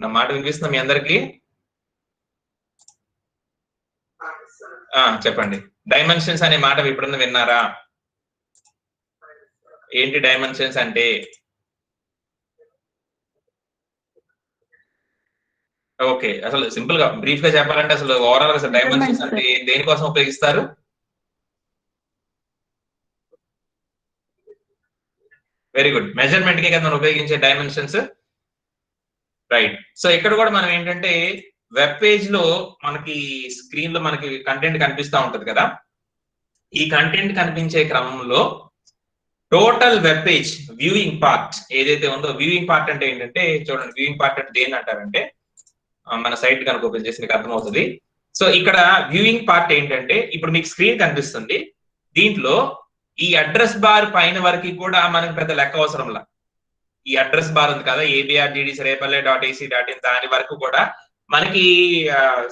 నా మాట వినిపిస్తుందా మీ అందరికి? చెప్పండి. డైమెన్షన్స్ అనే మాట ఎప్పుడన్నా విన్నారా? ఏంటి డైమెన్షన్స్ అంటే? ఓకే, అసలు సింపుల్ గా బ్రీఫ్ గా చెప్పాలంటే అసలు ఓవరాల్ అసలు డైమెన్షన్స్ అంటే దేనికోసం ఉపయోగిస్తారు? వెరీ గుడ్, మెజర్మెంట్ కే కదా మనం ఉపయోగించే డైమెన్షన్స్, రైట్. సో ఇక్కడ కూడా మనం ఏంటంటే వెబ్ పేజ్ లో మనకి స్క్రీన్ లో మనకి కంటెంట్ కనిపిస్తూ ఉంటది కదా. ఈ కంటెంట్ కనిపించే క్రమంలో total web page viewing part ఏదైతే ఉందో, వ్యూయింగ్ పార్ట్ అంటే ఏంటంటే చూడండి, వ్యూయింగ్ పార్ట్ అంటే దేని అంటారంటే, మన సైట్ కనుక ఓపెన్ చేసి మీకు అర్థమవుతుంది. సో ఇక్కడ వ్యూయింగ్ పార్ట్ ఏంటంటే, ఇప్పుడు మీకు స్క్రీన్ కనిపిస్తుంది, దీంట్లో ఈ అడ్రస్ బార్ పైన వరకు కూడా మనకి పెద్ద లెక్క అవసరంలా. ఈ అడ్రస్ బార్ ఉంది కదా, abrdcserepalli.ac.in, దాని వరకు కూడా మనకి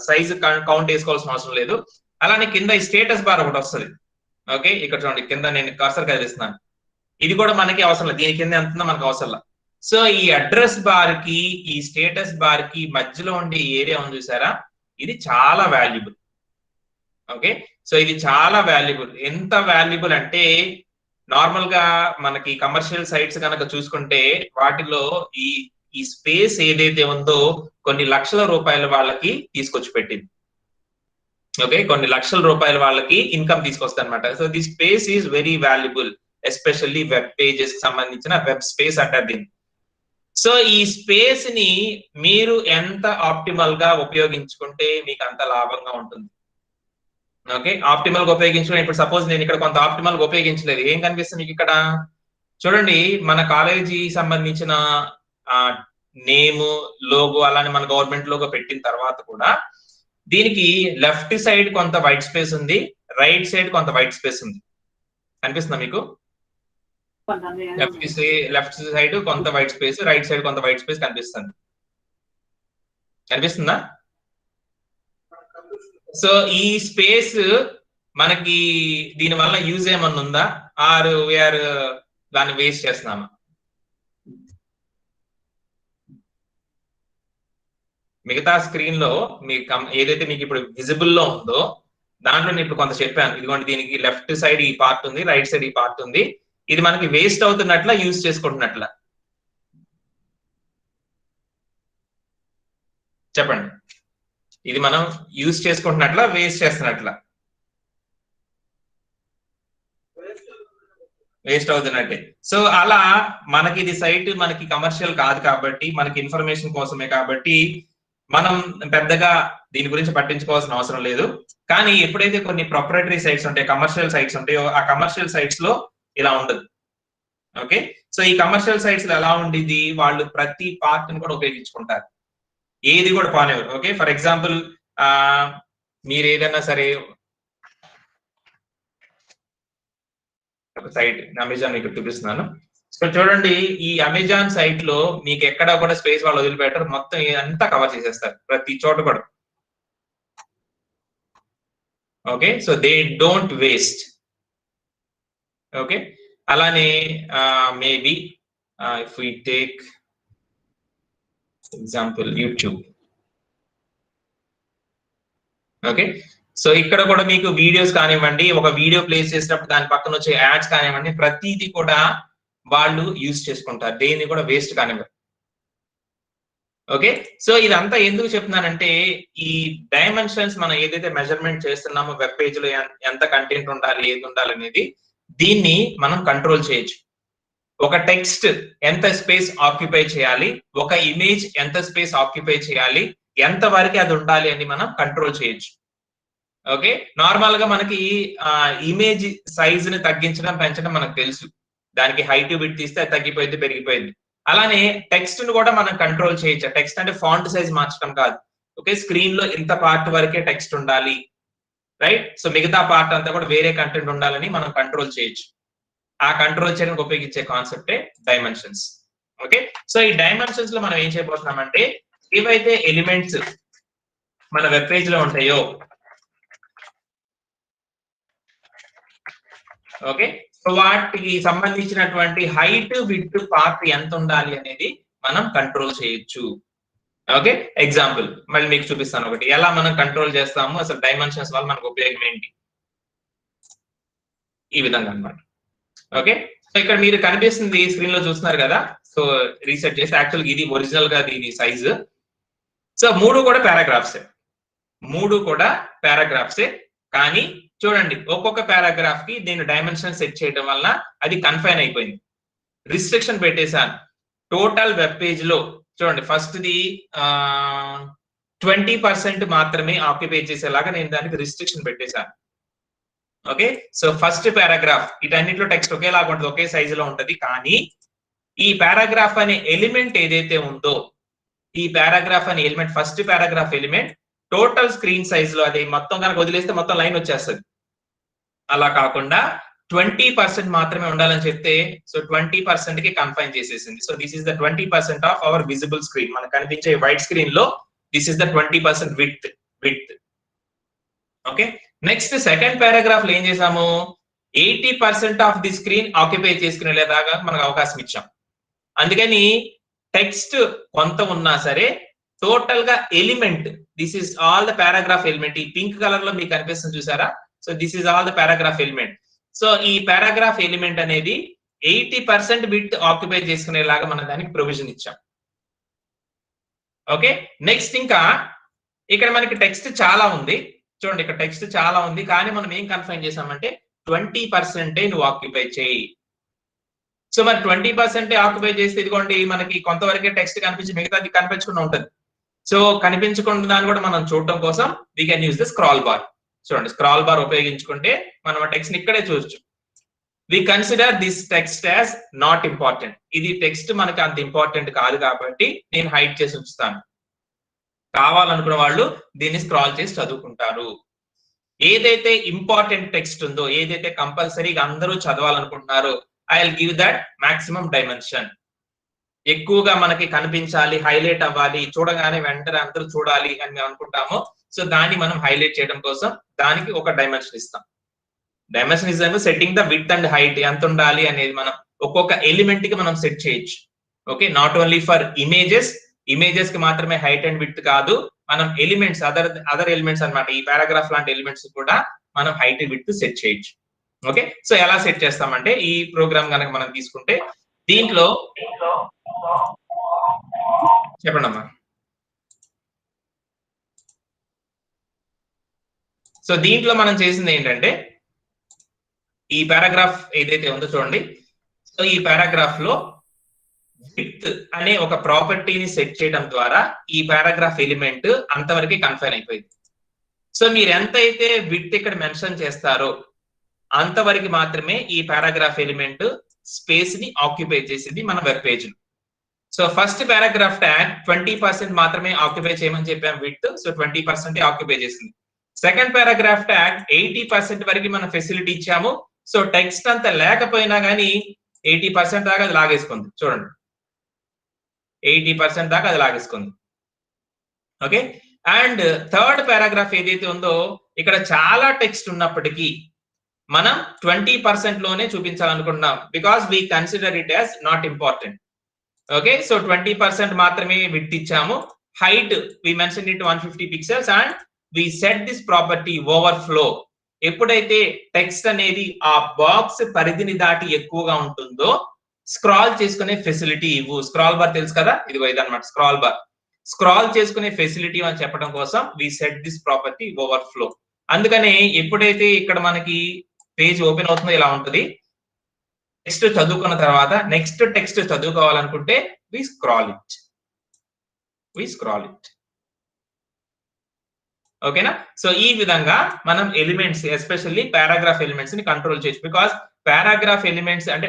సైజ్ కౌంట్ వేసుకోవాల్సిన అవసరం లేదు. అలానే కింద ఈ స్టేటస్ బార్ ఒకటి వస్తుంది. ఓకే, ఇక్కడ చూడండి, కింద నేను కర్సర్ కదిలిస్తున్నాను, ఇది కూడా మనకి అవసరం లేదు, దీని కింద ఎంత ఉందో మనకు అవసరం లేదు. సో ఈ అడ్రస్ బార్ కి ఈ స్టేటస్ బార్ కి మధ్యలో ఉండే ఏరియా ఉంది చూసారా, ఇది చాలా వాల్యుబుల్. ఓకే, సో ఇది చాలా వాల్యుబుల్. ఎంత వాల్యుబుల్ అంటే, నార్మల్ గా మనకి కమర్షియల్ సైట్స్ కనుక చూసుకుంటే వాటిలో ఈ స్పేస్ ఏదైతే ఉందో కొన్ని లక్షల రూపాయల వాళ్ళకి తీసుకొచ్చి పెట్టింది. ఓకే, కొన్ని లక్షల రూపాయల వాళ్ళకి ఇన్కమ్ తీసుకొస్తుంది అనమాట. So the space is very valuable, especially web pages కి సంబంధించిన వెబ్ స్పేస్ అంటారు దీన్ని. సో ఈ స్పేస్ ని మీరు ఎంత ఆప్టిమల్ గా ఉపయోగించుకుంటే మీకు అంత లాభంగా ఉంటుంది. ఓకే, ఆప్టిమల్ గా ఉపయోగించుకుని, ఇప్పుడు సపోజ్ నేను ఇక్కడ కొంత ఆప్టిమల్ గా ఉపయోగించలేదు, ఏం కనిపిస్తుంది మీకు ఇక్కడ చూడండి, మన కాలేజీ సంబంధించిన నేమ్, లోగో, అలానే మన గవర్నమెంట్ లోగో పెట్టిన తర్వాత కూడా దీనికి లెఫ్ట్ సైడ్ కొంత వైట్ స్పేస్ ఉంది, రైట్ సైడ్ కొంత వైట్ స్పేస్ ఉంది. కనిపిస్తుందా మీకు? లెఫ్ట్ సైడ్ కొంత వైట్ స్పేస్, రైట్ సైడ్ కొంత వైట్ స్పేస్ కనిపిస్తుంది. కనిపిస్తుందా? సో ఈ స్పేస్ మనకి దీని వల్ల యూజ్ ఏమన్నా ఉందా, ఆర్ వీఆర్ దాన్ని వేస్ట్ చేస్తున్నామా? మిగతా స్క్రీన్ లో మీకు ఏదైతే మీకు ఇప్పుడు విజిబుల్ లో ఉందో దాంట్లో నేను ఇప్పుడు కొంత చెప్పాను. ఇదిగోండి, దీనికి లెఫ్ట్ సైడ్ ఈ పార్ట్ ఉంది, రైట్ సైడ్ ఈ పార్ట్ ఉంది. ఇది మనకి వేస్ట్ అవుతున్నట్ల, యూజ్ చేసుకుంటున్నట్ల? చెప్పండి, ఇది మనం యూజ్ చేసుకుంటున్నట్ల, వేస్ట్ చేస్తున్నట్ల? వేస్ట్ అవుతున్నట్టే. సో అలా మనకి ఇది సైట్ మనకి కమర్షియల్ కాదు కాబట్టి, మనకి ఇన్ఫర్మేషన్ కోసమే కాబట్టి మనం పెద్దగా దీని గురించి పట్టించుకోవాల్సిన అవసరం లేదు. కానీ ఎప్పుడైతే కొన్ని ప్రొప్రైటరీ సైట్స్ ఉంటాయి, కమర్షియల్ సైట్స్ ఉంటాయో, ఆ కమర్షియల్ సైట్స్ లో ఇలా ఉండదు. ఓకే, సో ఈ కమర్షియల్ సైట్స్ లో ఎలా ఉండేది, వాళ్ళు ప్రతి పార్ట్ ని కూడా ఉపయోగించుకుంటారు, ఏది కూడా పానేవారు. ఓకే, ఫర్ ఎగ్జాంపుల్ మీరు ఏదైనా సరే ఒక సైట్ అమెజాన్ మీకు చూపిస్తున్నాను. సో చూడండి, ఈ అమెజాన్ సైట్ లో మీకు ఎక్కడ కూడా స్పేస్ వాళ్ళు వదిలిపెట్టరు, మొత్తం అంతా కవర్ చేసేస్తారు ప్రతి చోట కూడా. Okay, so they don't waste. Okay, అలానే maybe if we take example YouTube. Okay, so ఇక్కడ కూడా మీకు వీడియోస్ కానివ్వండి, ఒక వీడియో ప్లేస్ చేసినప్పుడు దాని పక్కన వచ్చే యాడ్స్ కానివ్వండి, ప్రతిదీ కూడా వాళ్ళు యూజ్ చేసుకుంటారు, దేన్ని కూడా వేస్ట్ కానివ్వరు. ఓకే, సో ఇదంతా ఎందుకు చెప్తున్నానంటే, ఈ డైమెన్షన్స్ మనం ఏదైతే మెజర్మెంట్ చేస్తున్నామో వెబ్ పేజ్ లో ఎంత కంటెంట్ ఉండాలి, ఏది ఉండాలి అనేది, దీన్ని మనం కంట్రోల్ చేయొచ్చు. ఒక టెక్స్ట్ ఎంత స్పేస్ ఆక్యుపై చేయాలి, ఒక ఇమేజ్ ఎంత స్పేస్ ఆక్యుపై చేయాలి, ఎంత వరకు అది ఉండాలి అని మనం కంట్రోల్ చేయొచ్చు. ఓకే, నార్మల్ గా మనకి ఇమేజ్ సైజ్ ని తగ్గించడం, పెంచడం మనకు తెలుసు, దానికి హైట్ విడ్త్ తీస్తే అది తగ్గిపోయింది, పెరిగిపోయింది. అలానే టెక్స్ట్ ను కూడా మనం కంట్రోల్ చేయొచ్చు. టెక్స్ట్ అంటే ఫాంట్ సైజ్ మార్చడం కాదు. ఓకే, స్క్రీన్ లో ఇంత పార్ట్ వరకే టెక్స్ట్ ఉండాలి, రైట్. సో మిగతా పార్ట్ అంతా కూడా వేరే కంటెంట్ ఉండాలని మనం కంట్రోల్ చేయొచ్చు. ఆ కంట్రోల్ చేయడానికి ఉపయోగించే కాన్సెప్టే డైమెన్షన్స్. ఓకే. సో ఈ డైమెన్షన్స్ లో మనం ఏం చేయబోతున్నామంటే ఏవైతే ఎలిమెంట్స్ మన వెబ్ పేజ్ లో ఉంటాయో, ఓకే, సో వాటికి సంబంధించినటువంటి హైట్ విడ్త్ పార్ట్ ఎంత ఉండాలి అనేది మనం కంట్రోల్ చేయొచ్చు. ఓకే. ఎగ్జాంపుల్ మళ్ళీ మీకు చూపిస్తాను ఒకటి, ఎలా మనం కంట్రోల్ చేస్తాము, అసలు డైమెన్షన్స్ వల్ల మనకు ఉపయోగం ఏంటి, ఈ విధంగా అన్నమాట. ఓకే. సో ఇక్కడ మీరు కనిపిస్తుంది స్క్రీన్ లో చూస్తున్నారు కదా. సో రీసెట్ చేసి యాక్చువల్ ఇది ఒరిజినల్ గా దీని సైజ్. సో మూడు కూడా పారాగ్రాఫ్సే కానీ చూడండి ఒక్కొక్క పారాగ్రాఫ్ కి నేను డైమెన్షన్ సెట్ చేయడం వల్ల అది కన్ఫైన్ అయిపోయింది. రిస్ట్రిక్షన్ పెట్టేశాను. టోటల్ వెబ్ పేజ్ లో చూడండి ఫస్ట్ ది 20% మాత్రమే ఆక్యుపై చేసేలాగా నేను దానికి రిస్ట్రిక్షన్ పెట్టేశాను. ఓకే. సో ఫస్ట్ పారాగ్రాఫ్ ఇటన్నిటిలో టెక్స్ట్ ఒకేలాగా ఉంటుంది, ఒకే సైజు లో ఉంటది. కానీ ఈ పారాగ్రాఫ్ అనే ఎలిమెంట్ ఏదైతే ఉందో, ఈ పారాగ్రాఫ్ అనే element first paragraph element total screen size లో అది మొత్తం కనుక వదిలేస్తే మొత్తం లైన్ వచ్చేస్తుంది. అలా కాకుండా 20% మాత్రమే ఉండాలని చెప్తే సో 20% కి కన్ఫైన్ చేసేసింది. So this is the 20% of our visible screen. మనకు కనిపించే వైట్ స్క్రీన్ లో this is the 20% width. Okay. Next second paragraph లో ఏం చేసాము, 80% ఆఫ్ ది స్క్రీన్ ఆక్యుపై చేసుకునేలాగా మనకు అవకాశం ఇచ్చాం. అందుకని టెక్స్ట్ కొంత ఉన్నా సరే టోటల్ గా element, this is all the paragraph element. ఈ పింక్ కలర్ లో మీకు కనిపిస్తుంది చూసారా. So this is all the paragraph element. So ఈ పారాగ్రాఫ్ ఎలిమెంట్ అనేది 80% విడ్త్ ఆక్యుపై చేసుకునేలాగా మనం దానికి ప్రొవిజన్ ఇచ్చాం. ఓకే. నెక్స్ట్ ఇంకా ఇక్కడ మనకి టెక్స్ట్ చాలా ఉంది. చూడండి ఇక్కడ టెక్స్ట్ చాలా ఉంది కానీ మనం ఏం కన్ఫైన్ చేసామంటే 20% నువ్వు ఆక్యుపై చేయి. సో మరి 20% ఆక్యుపై చేస్తే ఇదిగోండి మనకి కొంతవరకే టెక్స్ట్ కనిపించి మిగతాది కనిపించకుండా ఉంటుంది. సో కనిపించకుండా దాన్ని కూడా మనం చూడటం కోసం we can use the scroll bar. చూడండి స్క్రాల్ బార్ ఉపయోగించుకుంటే మనం ఆ టెక్స్ట్ ని ఇక్కడే చూడొచ్చు. We consider this text as not important. ఇది టెక్స్ట్ మనకి అంత ఇంపార్టెంట్ కాదు కాబట్టి నేను హైడ్ చేసి ఉంచుతాను. కావాలనుకున్న వాళ్ళు దీన్ని స్క్రాల్ చేసి చదువుకుంటారు. ఏదైతే ఇంపార్టెంట్ టెక్స్ట్ ఉందో, ఏదైతే కంపల్సరీగా అందరూ చదవాలనుకుంటున్నారో I will give that maximum dimension. ఎక్కువగా మనకి కనిపించాలి, హైలైట్ అవ్వాలి, చూడగానే వెంటనే అందరూ చూడాలి అని మేము అనుకుంటాము. సో దాన్ని మనం హైలైట్ చేయడం కోసం దానికి ఒక డైమెన్షన్ ఇస్తాం. Dimension is setting the width and height ఎంత ఉండాలి అనేది మనం ఒక్కొక్క ఎలిమెంట్ కి మనం సెట్ చేయొచ్చు. Okay. Not only for images కి మాత్రమే హైట్ అండ్ విడ్త్ కాదు, మనం ఎలిమెంట్స్ అదర్ ఎలిమెంట్స్ అన్నమాట. ఈ పారాగ్రాఫ్ లాంటి ఎలిమెంట్స్ కూడా మనం హైట్ విడ్త్ సెట్ చేయొచ్చు. ఓకే. సో ఎలా సెట్ చేస్తామంటే ఈ ప్రోగ్రామ్ కనుక మనం తీసుకుంటే దీంట్లో చెప్పండి అమ్మా. సో దీంట్లో మనం చేసింది ఏంటంటే ఈ పారాగ్రాఫ్ ఏదైతే ఉందో చూడండి. సో ఈ పారాగ్రాఫ్ లో విడ్త్ అనే ఒక ప్రాపర్టీని సెట్ చేయడం ద్వారా ఈ పారాగ్రాఫ్ ఎలిమెంట్ అంతవరకు కన్ఫైన్ అయిపోయింది. సో మీరు ఎంతైతే విడ్త్ ఇక్కడ మెన్షన్ చేస్తారో అంతవరకు మాత్రమే ఈ పారాగ్రాఫ్ ఎలిమెంట్ స్పేస్ ని ఆక్యుపై చేసింది మన web page. So first paragraph tag 20% మాత్రమే ఆక్యుపై చేయమని చెప్పాం విడ్త్. సో 20% ఆక్యుపై చేసింది. సెకండ్ పారాగ్రాఫ్ ట్యాగ్ 80% వరకు మనం ఫెసిలిటీ ఇచ్చాము. సో టెక్స్ట్ అంతా లేకపోయినా కానీ 80% దాకా అది లాగేసుకుంది. చూడండి 80% దాకా అది లాగేసుకుంది. ఓకే. అండ్ థర్డ్ పారాగ్రాఫ్ ఏదైతే ఉందో ఇక్కడ చాలా టెక్స్ట్ ఉన్నప్పటికీ మనం 20% లోనే చూపించాలనుకుంటున్నాం because we consider it as not important. Okay. So 20% మాత్రమే విడ్త్ ఇచ్చాము. Height we mention it 150 pixels and we set this property overflow. ఎప్పుడైతే టెక్స్ట్ అనేది ఆ బాక్స్ పరిధిని దాటి ఎక్కువగా ఉంటుందో స్క్రాల్ చేసుకునే ఫెసిలిటీ ఇవ్వు. స్క్రాల్ బార్ తెలుసు కదా, ఇదిగో ఇదన్నమాట స్క్రాల్ బార్. స్క్రాల్ చేసుకునే ఫెసిలిటీ అని చెప్పడం కోసం we set this property overflow. అందుకనే ఎప్పుడైతే ఇక్కడ మనకి పేజ్ ఓపెన్ అవుతుందో ఇలా ఉంటుంది. టెక్స్ట్ చదువుకున్న తర్వాత నెక్స్ట్ టెక్స్ట్ చదువుకోవాలనుకుంటే వి స్క్రాల్ ఇట్. ఓకేనా. సో ఈ విధంగా మనం ఎలిమెంట్స్ ఎస్పెషల్లీ పారాగ్రాఫ్ ఎలిమెంట్స్ ని కంట్రోల్ చేయొచ్చు. బికాస్ పారాగ్రాఫ్ ఎలిమెంట్స్ అంటే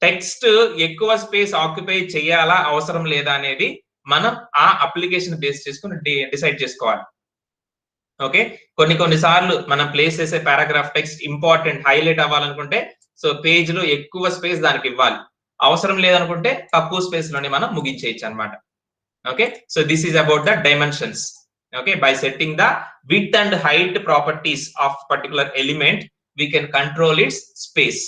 టెక్స్ట్ ఎక్కువ స్పేస్ ఆక్యుపై చేయాలా అవసరం లేదా అనేది మనం ఆ అప్లికేషన్ బేస్ చేసుకుని డిసైడ్ చేసుకోవాలి. ఓకే, కొన్ని సార్లు మనం ప్లేస్ చేసే పారాగ్రాఫ్ టెక్స్ట్ ఇంపార్టెంట్ హైలైట్ అవ్వాలనుకుంటే సో పేజ్ లో ఎక్కువ స్పేస్ దానికి ఇవ్వాలి, అవసరం లేదనుకుంటే తక్కువ స్పేస్ లోనే మనం ముగించేయచ్చు అన్నమాట. Okay, so this is about the dimensions. Okay, by setting the width and height properties of particular element we can control its space.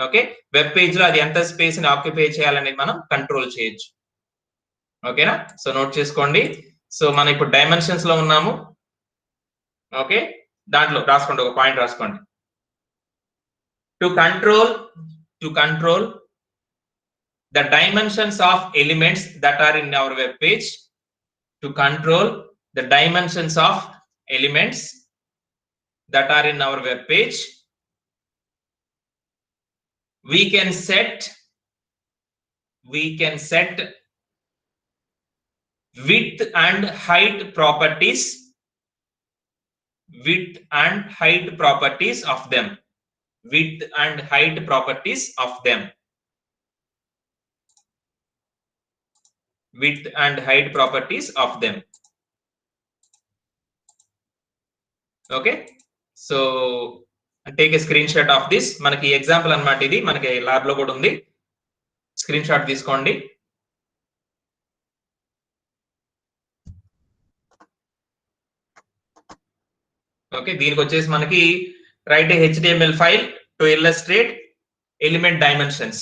Okay, web page లో అది ఎంత స్పేస్ ని ఆక్యుపై చేయాలనేది మనం కంట్రోల్ చేయొచ్చు. ఓకేనా, సో నోట్ చేసుకోండి. So మనం ఇప్పుడు డైమెన్షన్స్ లో ఉన్నాము. ఓకే, దాంట్లో రాసుకోండి, ఒక పాయింట్ రాసుకోండి. To control the dimensions of elements that are in our web page, to control the dimensions of elements that are in our web page, we can set width and height properties of them. Width and height properties of them. Width and height properties of them. Okay, so take a screenshot of this. మనకి example అన్నమాట, ఇది మనకి lab లో కూడా ఉంది. Screen shot తీసుకోండి. Okay, దీనికి వచ్చేసి మనకి write a HTML file to illustrate element dimensions.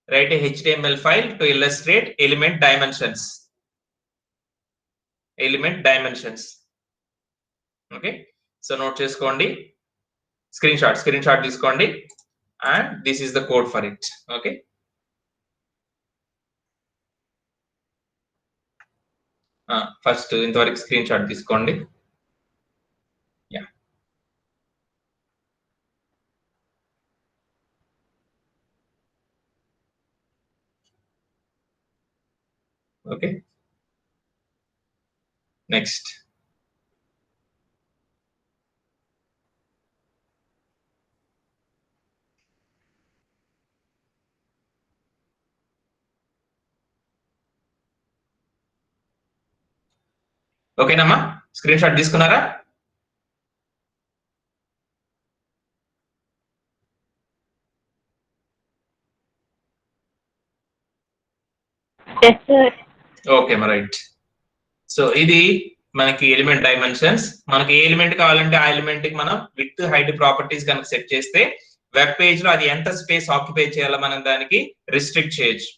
Write a HTML file to illustrate element dimensions. Okay, so note చేసుకోండి, స్క్రీన్ షాట్ తీసుకోండి, and this is the code for it. Okay, first ఇంతవరకు screen shot తీసుకోండి. Yeah, okay, next. ఓకేనమ్మా, screen shot తీసుకున్నారా? Yes, sir. Okay, right. So ఇది మనకి element dimensions. మనకి ఏ element కావాలంటే ఆ ఎలిమెంట్ కి మనం విత్ హైట్ ప్రాపర్టీస్ కనుక సెట్ చేస్తే వెబ్ పేజ్ లో అది ఎంత స్పేస్ ఆక్యుపై చేయాలో మనం దానికి రిస్ట్రిక్ట్ చేయొచ్చు.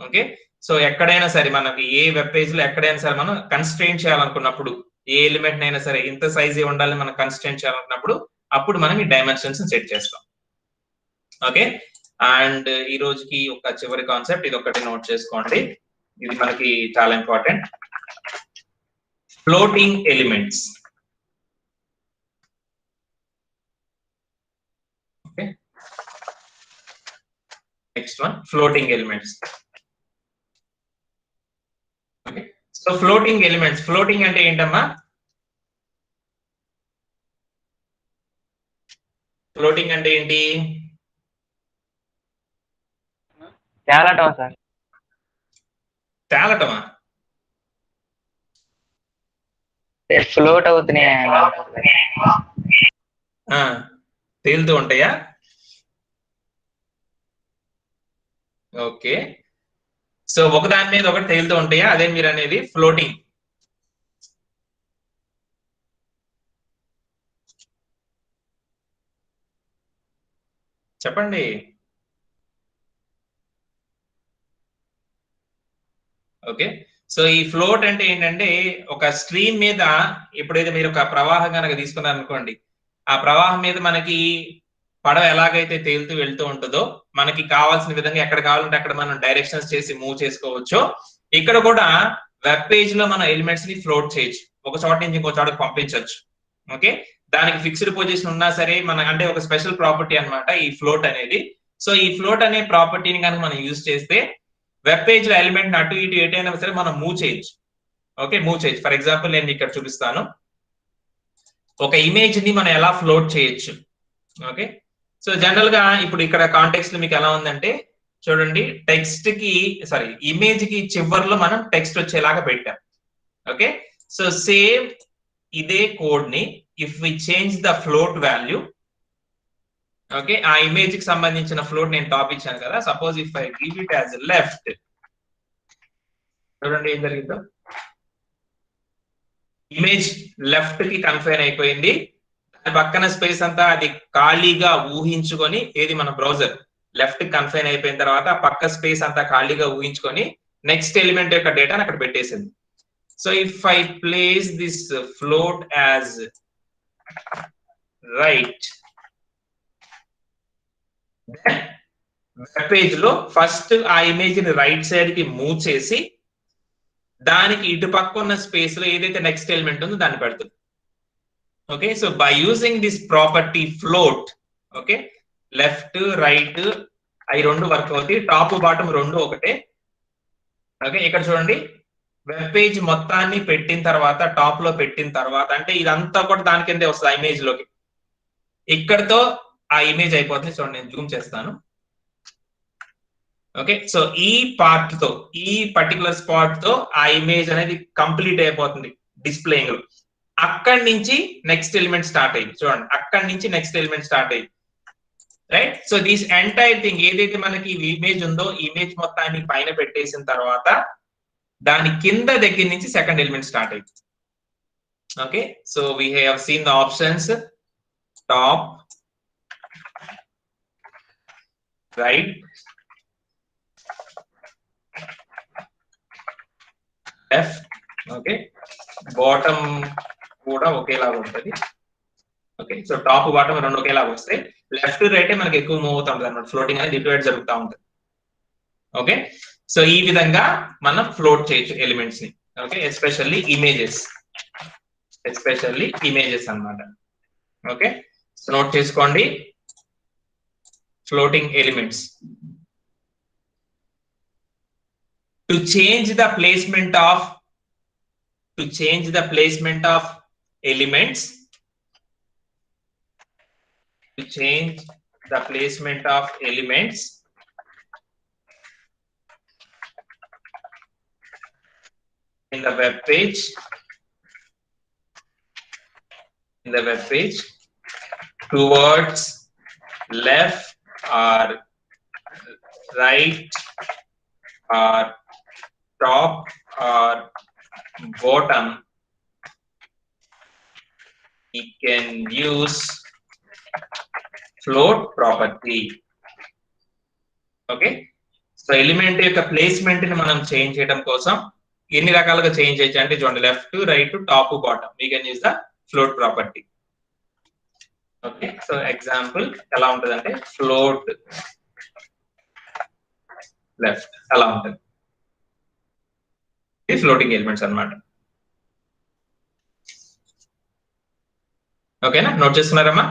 ఓకే, సో ఎక్కడైనా సరే మనకి ఏ వెబ్ పేజ్ లో ఎక్కడైనా సరే మనం కన్స్ట్రెయిన్ చేయాలనుకున్నప్పుడు, ఏ ఎలిమెంట్ అయినా సరే ఇంత సైజే ఉండాలని మనం కన్స్ట్రెయిన్ చేయాలనుకున్నప్పుడు అప్పుడు మనం ఈ డైమెన్షన్స్ సెట్ చేస్తాం. ఓకే, అండ్ ఈ రోజుకి ఒక చివరి కాన్సెప్ట్, ఇది ఒకటి నోట్ చేసుకోండి, ఇది మనకి చాలా important. Floating elements. Okay, next one floating elements. Okay, so floating elements, floating అంటే ఏంటమ్మా? ఫ్లోటింగ్ అంటే ఏంటి? తేలటం సార్. తేలటమా? ఫ్లోట్ అవుతున్నాయి, తేలుతూ ఉంటాయా? ఓకే, సో ఒకదాని మీద ఒకటి తేలుతూ ఉంటాయా, అదే మీరు అనేది ఫ్లోటింగ్. చెప్పండి. ఓకే, సో ఈ ఫ్లోట్ అంటే ఏంటంటే ఒక స్ట్రీమ్ మీద ఎప్పుడైతే మీరు ఒక ప్రవాహం కనుక తీసుకున్నారు అనుకోండి, ఆ ప్రవాహం మీద మనకి పడవ ఎలాగైతే తేలుతూ వెళ్తూ ఉంటుందో మనకి కావాల్సిన విధంగా ఎక్కడ కావాలంటే అక్కడ మనం డైరెక్షన్స్ చేసి మూవ్ చేసుకోవచ్చు. ఇక్కడ కూడా వెబ్ పేజ్ లో మనం ఎలిమెంట్స్ ని ఫ్లోట్ చేయొచ్చు, ఒక చోట నుంచి ఇంకో చోటకి పంపించవచ్చు. ఓకే, దానికి ఫిక్స్డ్ పొజిషన్ ఉన్నా సరే మన అంటే ఒక స్పెషల్ ప్రాపర్టీ అన్నమాట ఈ ఫ్లోట్ అనేది. సో ఈ ఫ్లోట్ అనే ప్రాపర్టీని కనుక మనం యూజ్ చేస్తే వెబ్ పేజ్ లో ఎలిమెంట్ అటు ఇటు ఎటైనా సరే మనం మూవ్ చేయొచ్చు. ఓకే, మూవ్ చేయొచ్చు. ఫర్ ఎగ్జాంపుల్ నేను ఇక్కడ చూపిస్తాను, ఒక ఇమేజ్ ని మనం ఎలా ఫ్లోట్ చేయొచ్చు. ఓకే, సో జనరల్ గా ఇప్పుడు ఇక్కడ కాంటెక్స్ట్ లో మీకు ఎలా ఉందంటే చూడండి, టెక్స్ట్ కి సారీ ఇమేజ్ కి చివర్లో మనం టెక్స్ట్ వచ్చేలాగా పెట్టాం. ఓకే, సో సేమ్ ఇదే కోడ్ ని if we change the float value, okay, ఆ ఇమేజ్ కి సంబంధించిన ఫ్లోట్ నేను టాప్ ఇచ్చాను కదా, suppose if I give it as left, చూడండి ఏం జరిగిందో. ఇమేజ్ లెఫ్ట్ కి కన్ఫైన్ అయిపోయింది, దాని పక్కన స్పేస్ అంతా అది ఖాళీగా ఊహించుకొని, ఏది మన బ్రౌజర్ లెఫ్ట్ కి కన్ఫైన్ అయిపోయిన తర్వాత పక్క స్పేస్ అంతా ఖాళీగా ఊహించుకొని నెక్స్ట్ ఎలిమెంట్ యొక్క డేటాను అక్కడ పెట్టేసింది. So if I place this float as right, web page లో ఫస్ట్ ఆ ఇమేజ్ ని రైట్ సైడ్ కి మూవ్ చేసి దానికి ఇటు పక్క ఉన్న స్పేస్ లో ఏదైతే నెక్స్ట్ ఎలిమెంట్ ఉందో దాన్ని పెడుతుంది. Okay, so by using this property float, okay, left right అవి రెండు వర్క్ అవుతాయి, టాప్ బాటమ్ రెండు ఒకటే. ఓకే, ఇక్కడ చూడండి వెబ్ పేజ్ మొత్తాన్ని పెట్టిన తర్వాత, టాప్ లో పెట్టిన తర్వాత, అంటే ఇదంతా కూడా దాని కిందే వస్తుంది ఆ ఇమేజ్ లోకి. ఇక్కడతో ఆ ఇమేజ్ అయిపోతుంది. చూడండి నేను జూమ్ చేస్తాను. ఓకే, సో ఈ పార్ట్ తో, ఈ పర్టికులర్ స్పాట్ తో ఆ ఇమేజ్ అనేది కంప్లీట్ అయిపోతుంది డిస్ప్లేయింగ్ లో. అక్కడి నుంచి నెక్స్ట్ ఎలిమెంట్ స్టార్ట్ అయ్యింది. చూడండి అక్కడి నుంచి నెక్స్ట్ ఎలిమెంట్ స్టార్ట్ అయ్యింది, right. So this entire thing ఏదైతే మనకి ఇమేజ్ ఉందో, ఇమేజ్ మొత్తాన్ని పైన పెట్టేసిన తర్వాత దాని కింద దగ్గర నుంచి సెకండ్ ఎలిమెంట్ స్టార్ట్ అయింది. Okay, so we have seen the options top, right, left, okay, bottom కూడా ఒకేలాగా ఉంటుంది. ఓకే, సో టాప్ బాటమ్ రెండు ఒకేలాగా వస్తాయి. లెఫ్ట్ రైట్ మనకి ఎక్కువ మూవ్ అవుతా ఉంటుంది అనమాట, ఫ్లోటింగ్ అనేది ఇటు వైట్ జరుగుతూ ఉంటుంది. ఓకే, సో ఈ విధంగా మనం ఫ్లోట్ చేయొచ్చు ఎలిమెంట్స్ ని. ఓకే, ఎస్పెషల్లీ ఇమేజెస్ అన్నమాట. ఓకే, సో నోట్ చేసుకోండి floating elements. To change the placement of elements, in the web page towards left or right or top or bottom, we can use float property. Okay, so element యొక్క placement ని మనం change చేయడం కోసం ఎన్ని రకాలుగా change చేయొచ్చు అంటే, చూడండి left right top bottom, we can use the float property. Okay, so example ఎలా ఉంటుంది అంటే ఫ్లోట్ లెఫ్ట్ అలా ఉంటుంది. ఇది ఫ్లోటింగ్ ఎలిమెంట్స్ అన్నమాట. ఓకేనా, నోట్ చేస్తున్నారమ్మా?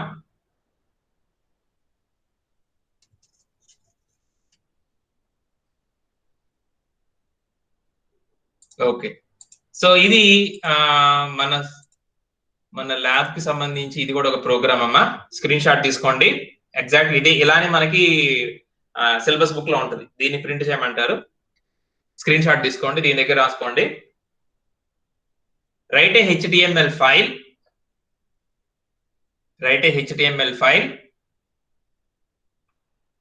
ఓకే, సో ఇది మన ల్యాబ్ కి సంబంధించి ఇది కూడా ఒక ప్రోగ్రామ్ అమ్మా. స్క్రీన్ షాట్ తీసుకోండి. ఎగ్జాక్ట్లీ ఇది ఇలానే మనకి సిలబస్ బుక్ లో ఉంటుంది. దీన్ని ప్రింట్ చేయమంటారు. స్క్రీన్ షాట్ తీసుకోండి, దీని దగ్గర రాసుకోండి. Right a HTML file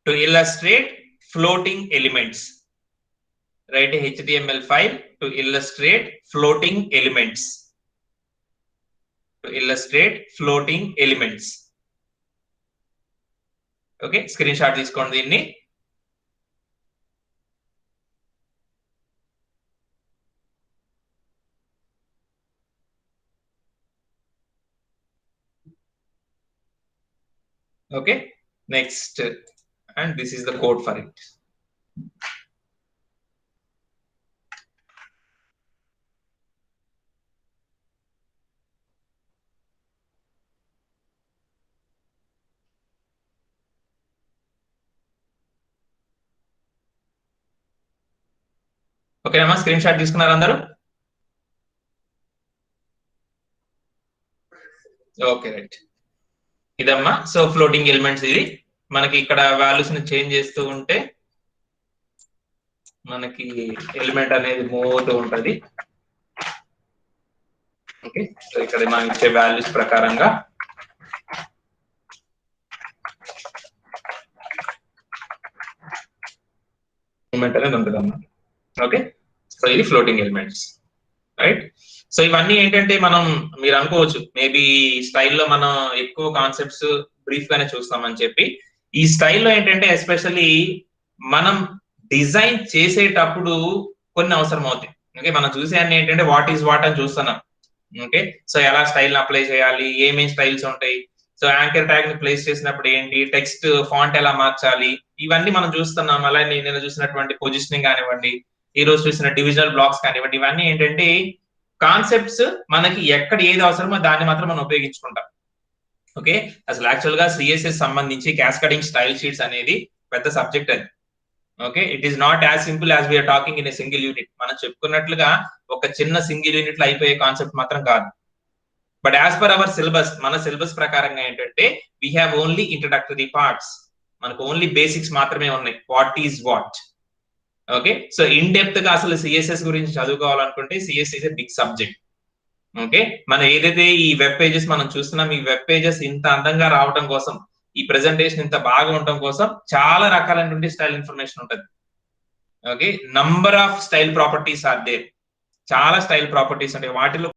to illustrate floating elements. Write a HTML file to illustrate floating elements. Okay, screen shot తీసుకోండి దీన్ని. Okay, next, and this is the code for it. ఓకేనమ్మా, screen shot తీసుకున్నారు అందరూ? Okay, right. ఇదమ్మా, so floating elements. ఇది మనకి ఇక్కడ values ని చేంజ్ చేస్తూ ఉంటే మనకి ఎలిమెంట్ అనేది మూవ్ అవుతూ ఉంటది. ఓకే, సో ఇక్కడ మనం ఇచ్చే వాల్యూస్ ప్రకారంగా ఎలిమెంట్ అనేది ఉంటుంది అన్నమాట. ఓకే, సో ఇది ఫ్లోటింగ్ ఎలిమెంట్స్, రైట్. సో ఇవన్నీ ఏంటంటే మనం మీరు అనుకోవచ్చు మేబీ స్టైల్లో మనం ఎక్కువ కాన్సెప్ట్స్ బ్రీఫ్ గానే చూస్తామని చెప్పి. ఈ స్టైల్లో ఏంటంటే ఎస్పెషల్లీ మనం డిజైన్ చేసేటప్పుడు కొన్ని అవసరం అవుతాయి. ఓకే, మనం చూసే అన్ని ఏంటంటే వాట్ ఈస్ వాట్ అని చూస్తున్నాం. ఓకే, సో ఎలా స్టైల్ అప్లై చేయాలి, ఏమేమి స్టైల్స్ ఉంటాయి, సో యాంకర్ ట్యాగ్ ని ప్లేస్ చేసినప్పుడు ఏంటి, టెక్స్ట్ ఫాంట్ ఎలా మార్చాలి, ఇవన్నీ మనం చూస్తున్నాం. అలానే నేను చూసినటువంటి పొజిషనింగ్ కానివ్వండి, ఈ రోజు చూసిన డివిజనల్ బ్లాక్స్ కానివ్వండి, ఇవన్నీ ఏంటంటే కాన్సెప్ట్స్ మనకి ఎక్కడ ఏది అవసరమో దాన్ని మాత్రం మనం ఉపయోగించుకుంటాం. ఓకే, అసలు యాక్చువల్ గా సిఎస్ఎస్ సంబంధించి క్యాస్కడింగ్ స్టైల్ షీట్స్ అనేది పెద్ద సబ్జెక్ట్ అది. Okay, it is not as simple as we are talking in a single unit. మనం చెప్పుకున్నట్లుగా ఒక చిన్న సింగిల్ యూనిట్ లో అయిపోయే కాన్సెప్ట్ మాత్రం కాదు. But as per our syllabus, మన సిలబస్ ప్రకారంగా ఏంటంటే we have only introductory parts, మనకు ఓన్లీ బేసిక్స్ మాత్రమే ఉన్నాయి. What is what. Okay, so in depth గా అసలు సిఎస్ఎస్ గురించి చదువుకోవాలనుకుంటే CSS is a big subject. Okay, మనం ఏదైతే ఈ వెబ్ పేజెస్ మనం చూస్తున్నాం, ఈ వెబ్ పేజెస్ ఇంత అందంగా రావడం కోసం, ఈ ప్రెజెంటేషన్ ఇంత బాగా ఉండటం కోసం చాలా రకాలైనటువంటి స్టైల్ ఇన్ఫర్మేషన్ ఉంటుంది. Okay, number of style properties are there, చాలా స్టైల్ ప్రాపర్టీస్ ఉంటాయి. వాటిలో